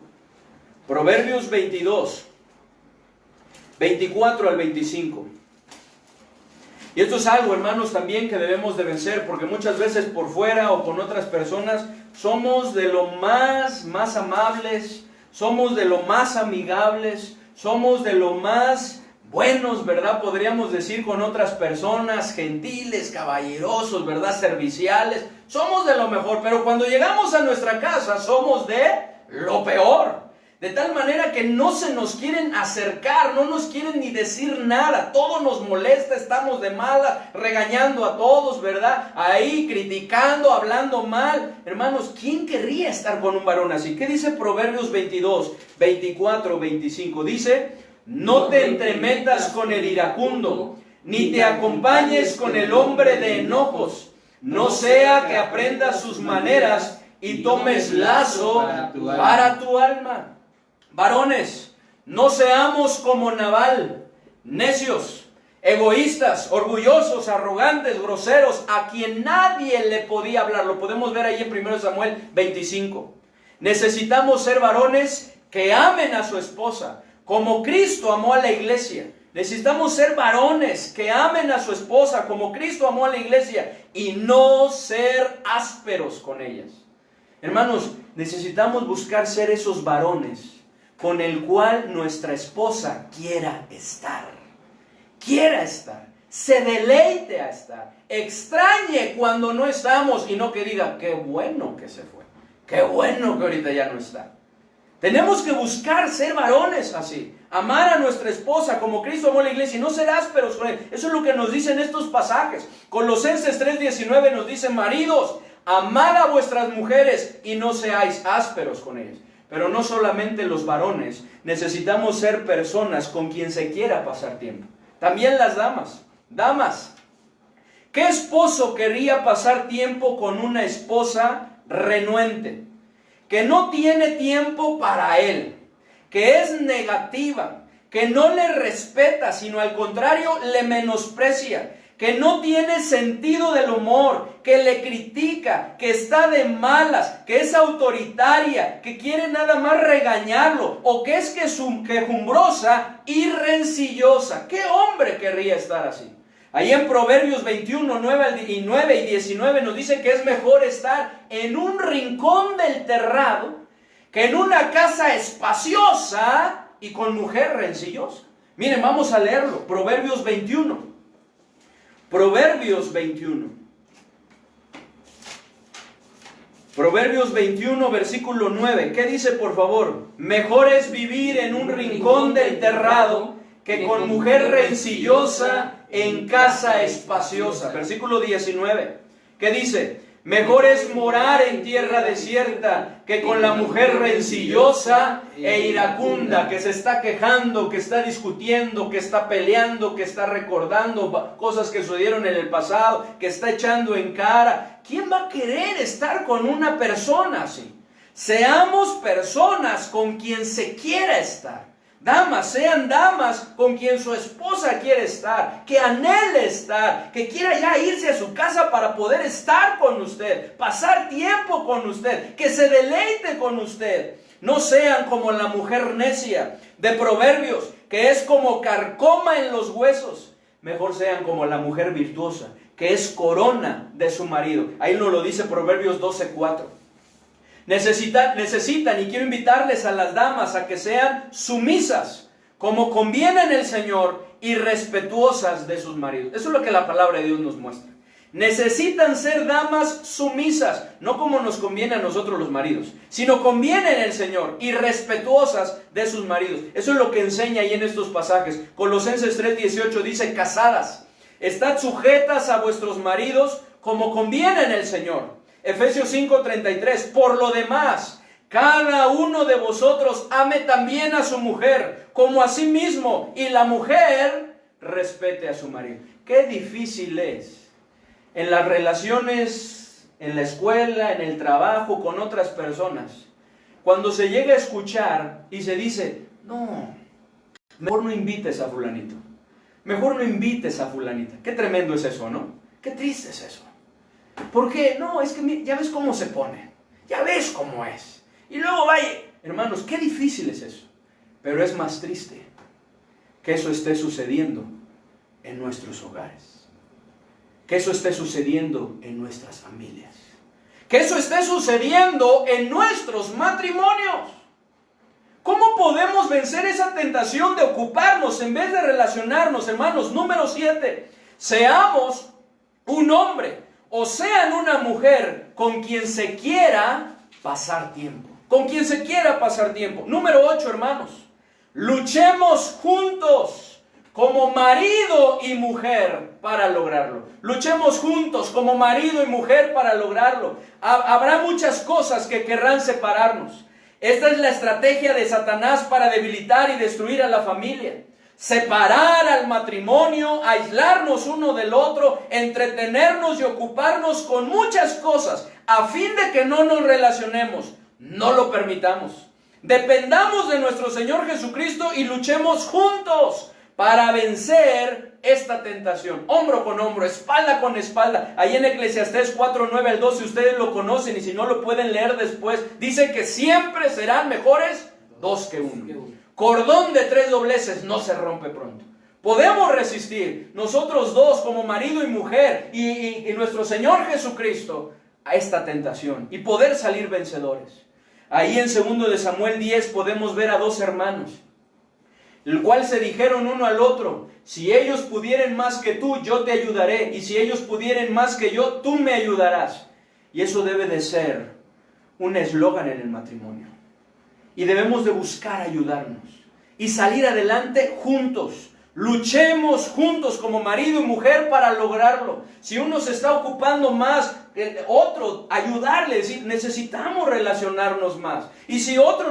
Proverbios 22, 24 al 25. Y esto es algo, hermanos, también que debemos de vencer, porque muchas veces por fuera o con otras personas somos de lo más amables, somos de lo más amigables, somos de lo más buenos, ¿verdad? Podríamos decir con otras personas, gentiles, caballerosos, ¿verdad? Serviciales, somos de lo mejor, pero cuando llegamos a nuestra casa somos de lo peor. De tal manera que no se nos quieren acercar, no nos quieren ni decir nada, todo nos molesta, estamos de mala, regañando a todos, ¿verdad? Ahí criticando, hablando mal. Hermanos, ¿quién querría estar con un varón así? ¿Qué dice Proverbios 22, 24, 25? Dice: no te entremetas con el iracundo, ni te acompañes con el hombre de enojos, no sea que aprendas sus maneras y tomes lazo para tu alma. Varones, no seamos como Nabal, necios, egoístas, orgullosos, arrogantes, groseros, a quien nadie le podía hablar. Lo podemos ver ahí en 1 Samuel 25. Necesitamos ser varones que amen a su esposa, como Cristo amó a la iglesia. Necesitamos ser varones que amen a su esposa, como Cristo amó a la iglesia, y no ser ásperos con ellas. Hermanos, necesitamos buscar ser esos varones con el cual nuestra esposa quiera estar, se deleite a estar, extrañe cuando no estamos y no que diga, qué bueno que se fue, qué bueno que ahorita ya no está. Tenemos que buscar ser varones así, amar a nuestra esposa como Cristo amó a la iglesia y no ser ásperos con él. Eso es lo que nos dicen estos pasajes. Colosenses 3:19 nos dice: maridos, amad a vuestras mujeres y no seáis ásperos con ellas. Pero no solamente los varones, necesitamos ser personas con quien se quiera pasar tiempo. También las damas. Damas, ¿qué esposo querría pasar tiempo con una esposa renuente? Que no tiene tiempo para él, que es negativa, que no le respeta, sino al contrario le menosprecia, que no tiene sentido del humor, que le critica, que está de malas, que es autoritaria, que quiere nada más regañarlo, o que es quejumbrosa y rencillosa? ¿Qué hombre querría estar así? Ahí en Proverbios 21, 9 y 19 nos dice que es mejor estar en un rincón del terrado que en una casa espaciosa y con mujer rencillosa. Miren, vamos a leerlo. Proverbios 21. Proverbios 21. Proverbios 21, versículo 9. ¿Qué dice, por favor? Mejor es vivir en un rincón del terrado que con mujer rencillosa en casa espaciosa. Versículo 19. ¿Qué dice? Mejor es morar en tierra desierta que con la mujer rencillosa e iracunda, que se está quejando, que está discutiendo, que está peleando, que está recordando cosas que sucedieron en el pasado, que está echando en cara. ¿Quién va a querer estar con una persona así? Seamos personas con quien se quiera estar. Damas, sean damas con quien su esposa quiere estar, que anhele estar, que quiera ya irse a su casa para poder estar con usted, pasar tiempo con usted, que se deleite con usted. No sean como la mujer necia de Proverbios, que es como carcoma en los huesos. Mejor sean como la mujer virtuosa, que es corona de su marido. Ahí nos lo dice Proverbios 12:4. Necesitan, y quiero invitarles a las damas a que sean sumisas, como conviene en el Señor, y respetuosas de sus maridos. Eso es lo que la palabra de Dios nos muestra. Necesitan ser damas sumisas, no como nos conviene a nosotros los maridos, sino conviene en el Señor y respetuosas de sus maridos. Eso es lo que enseña ahí en estos pasajes. Colosenses 3:18 dice: casadas, estad sujetas a vuestros maridos como conviene en el Señor. Efesios 5:33, por lo demás, cada uno de vosotros ame también a su mujer, como a sí mismo, y la mujer respete a su marido. Qué difícil es en las relaciones, en la escuela, en el trabajo, con otras personas, cuando se llega a escuchar y se dice: no, mejor no invites a fulanito, mejor no invites a fulanita. Qué tremendo es eso, ¿no? Qué triste es eso. ¿Por qué? No, es que ya ves cómo se pone, ya ves cómo es. Y luego vaya, hermano, hermanos, qué difícil es eso. Pero es más triste que eso esté sucediendo en nuestros hogares. Que eso esté sucediendo en nuestras familias. Que eso esté sucediendo en nuestros matrimonios. ¿Cómo podemos vencer esa tentación de ocuparnos en vez de relacionarnos, hermanos? Número 7. Seamos un hombre o sean una mujer con quien se quiera pasar tiempo. Con quien se quiera pasar tiempo. Número 8, hermanos. Luchemos juntos como marido y mujer para lograrlo. Luchemos juntos como marido y mujer para lograrlo. Habrá muchas cosas que querrán separarnos. Esta es la estrategia de Satanás para debilitar y destruir a la familia. Separar al matrimonio, aislarnos uno del otro, entretenernos y ocuparnos con muchas cosas a fin de que no nos relacionemos. No lo permitamos. Dependamos de nuestro Señor Jesucristo y luchemos juntos para vencer esta tentación. Hombro con hombro, espalda con espalda. Ahí en Eclesiastés 4:9-12, ustedes lo conocen y si no lo pueden leer después. Dice que siempre serán mejores dos que uno. Cordón de 3 dobleces no se rompe pronto. Podemos resistir nosotros dos como marido y mujer y nuestro Señor Jesucristo a esta tentación y poder salir vencedores. Ahí en 2 de Samuel 10 podemos ver a 2 hermanos, el cual se dijeron uno al otro: si ellos pudieren más que tú, yo te ayudaré, y si ellos pudieren más que yo, tú me ayudarás. Y eso debe de ser un eslogan en el matrimonio. Y debemos de buscar ayudarnos y salir adelante juntos. Luchemos juntos como marido y mujer para lograrlo. Si uno se está ocupando más, otro, ayudarle, decir, necesitamos relacionarnos más. Y si otro,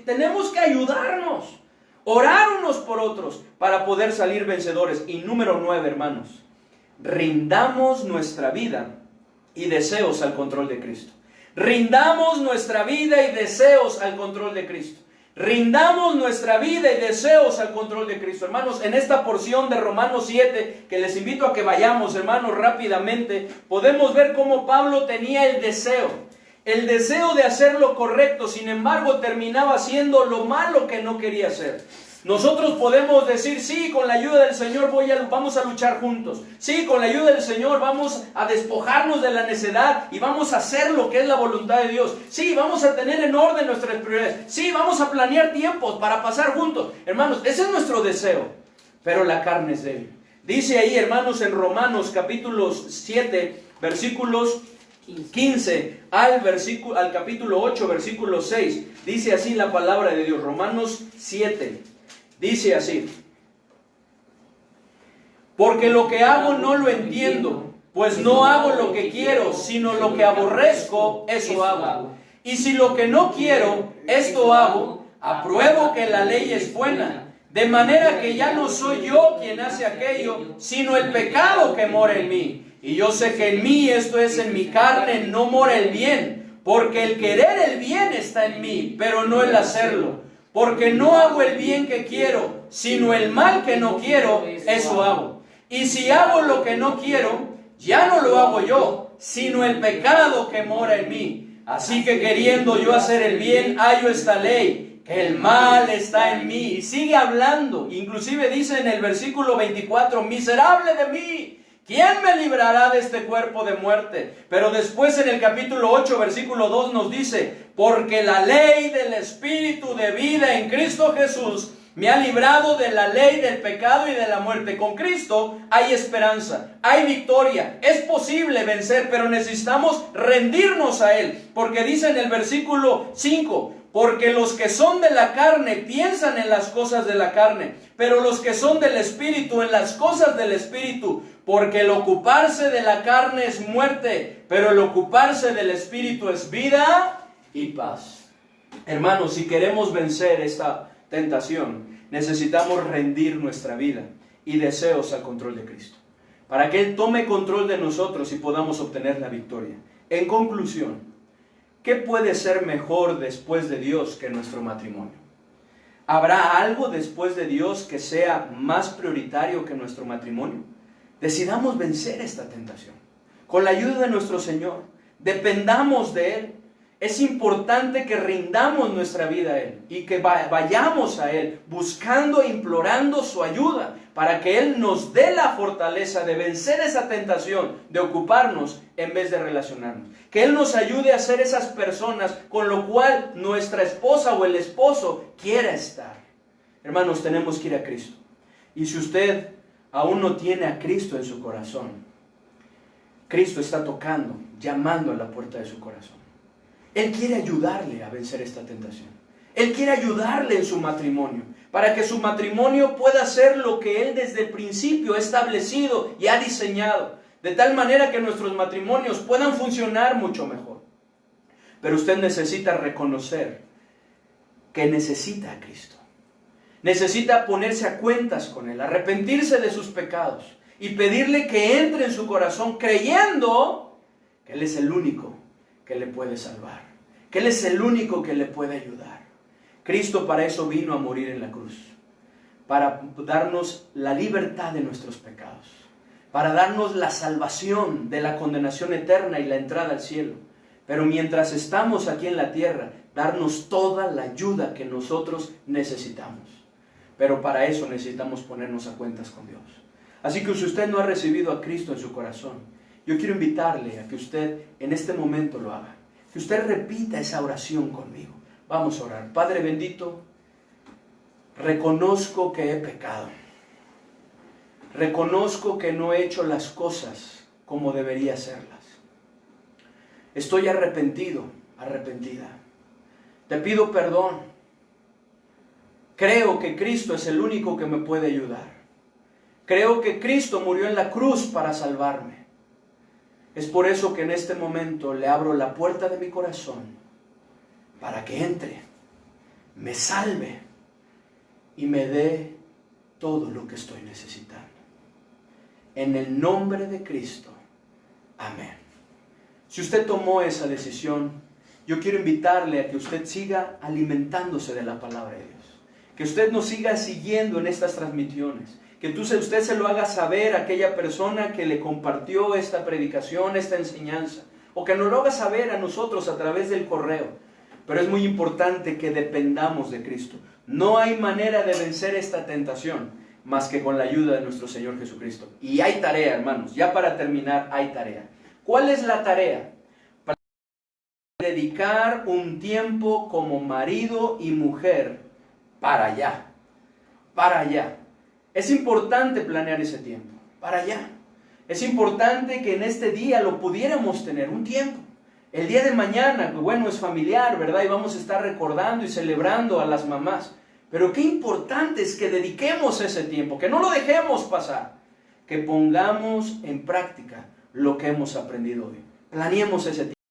tenemos que ayudarnos, orar unos por otros para poder salir vencedores. Y número 9, hermanos, rindamos nuestra vida y deseos al control de Cristo. Rindamos nuestra vida y deseos al control de Cristo. Rindamos nuestra vida y deseos al control de Cristo. Hermanos, en esta porción de Romanos 7, que les invito a que vayamos, hermanos, rápidamente, podemos ver cómo Pablo tenía el deseo de hacer lo correcto, sin embargo terminaba haciendo lo malo que no quería hacer. Nosotros podemos decir, sí, con la ayuda del Señor vamos a luchar juntos. Sí, con la ayuda del Señor vamos a despojarnos de la necedad y vamos a hacer lo que es la voluntad de Dios. Sí, vamos a tener en orden nuestras prioridades. Sí, vamos a planear tiempos para pasar juntos. Hermanos, ese es nuestro deseo, pero la carne es débil. Dice ahí, hermanos, en Romanos capítulo 7, versículos 15 al capítulo 8, versículo 6. Dice así la palabra de Dios. Romanos 7. Dice así: porque lo que hago no lo entiendo, pues no hago lo que quiero, sino lo que aborrezco, eso hago. Y si lo que no quiero, esto hago, apruebo que la ley es buena, de manera que ya no soy yo quien hace aquello, sino el pecado que mora en mí. Y yo sé que en mí, esto es, en mi carne, no mora el bien, porque el querer el bien está en mí, pero no el hacerlo. Porque no hago el bien que quiero, sino el mal que no quiero, eso hago. Y si hago lo que no quiero, ya no lo hago yo, sino el pecado que mora en mí. Así que queriendo yo hacer el bien, hallo esta ley, que el mal está en mí. Y sigue hablando, inclusive dice en el versículo 24, miserable de mí, ¿quién me librará de este cuerpo de muerte? Pero después en el capítulo 8, versículo 2 nos dice, porque la ley del Espíritu de vida en Cristo Jesús me ha librado de la ley del pecado y de la muerte. Con Cristo hay esperanza, hay victoria, es posible vencer, pero necesitamos rendirnos a Él. Porque dice en el versículo 5, porque los que son de la carne piensan en las cosas de la carne, pero los que son del Espíritu en las cosas del Espíritu. Porque el ocuparse de la carne es muerte, pero el ocuparse del Espíritu es vida y paz. Hermanos, si queremos vencer esta tentación, necesitamos rendir nuestra vida y deseos al control de Cristo, para que Él tome control de nosotros y podamos obtener la victoria. En conclusión, ¿qué puede ser mejor después de Dios que nuestro matrimonio? ¿Habrá algo después de Dios que sea más prioritario que nuestro matrimonio? Decidamos vencer esta tentación con la ayuda de nuestro Señor. Dependamos de Él. Es importante que rindamos nuestra vida a Él y que vayamos a Él buscando e implorando su ayuda para que Él nos dé la fortaleza de vencer esa tentación de ocuparnos en vez de relacionarnos. Que Él nos ayude a ser esas personas con lo cual nuestra esposa o el esposo quiera estar. Hermanos, tenemos que ir a Cristo. Y si usted aún no tiene a Cristo en su corazón, Cristo está tocando, llamando a la puerta de su corazón. Él quiere ayudarle a vencer esta tentación. Él quiere ayudarle en su matrimonio, para que su matrimonio pueda ser lo que Él desde el principio ha establecido y ha diseñado, de tal manera que nuestros matrimonios puedan funcionar mucho mejor. Pero usted necesita reconocer que necesita a Cristo. Necesita ponerse a cuentas con Él, arrepentirse de sus pecados y pedirle que entre en su corazón creyendo que Él es el único que le puede salvar, que Él es el único que le puede ayudar. Cristo para eso vino a morir en la cruz, para darnos la libertad de nuestros pecados, para darnos la salvación de la condenación eterna y la entrada al cielo. Pero mientras estamos aquí en la tierra, darnos toda la ayuda que nosotros necesitamos. Pero para eso necesitamos ponernos a cuentas con Dios. Así que si usted no ha recibido a Cristo en su corazón, yo quiero invitarle a que usted en este momento lo haga. Que usted repita esa oración conmigo. Vamos a orar. Padre bendito, reconozco que he pecado. Reconozco que no he hecho las cosas como debería hacerlas. Estoy arrepentido, arrepentida. Te pido perdón. Creo que Cristo es el único que me puede ayudar. Creo que Cristo murió en la cruz para salvarme. Es por eso que en este momento le abro la puerta de mi corazón para que entre, me salve y me dé todo lo que estoy necesitando. En el nombre de Cristo. Amén. Si usted tomó esa decisión, yo quiero invitarle a que usted siga alimentándose de la palabra de Dios. Que usted nos siga siguiendo en estas transmisiones. Que usted se lo haga saber a aquella persona que le compartió esta predicación, esta enseñanza. O que nos lo haga saber a nosotros a través del correo. Pero es muy importante que dependamos de Cristo. No hay manera de vencer esta tentación más que con la ayuda de nuestro Señor Jesucristo. Y hay tarea, hermanos. Ya para terminar, hay tarea. ¿Cuál es la tarea? Para dedicar un tiempo como marido y mujer para allá. Para allá. Es importante planear ese tiempo, para allá. Es importante que en este día lo pudiéramos tener, un tiempo. El día de mañana, bueno, es familiar, ¿verdad? Y vamos a estar recordando y celebrando a las mamás. Pero qué importante es que dediquemos ese tiempo, que no lo dejemos pasar. Que pongamos en práctica lo que hemos aprendido hoy. Planeemos ese tiempo.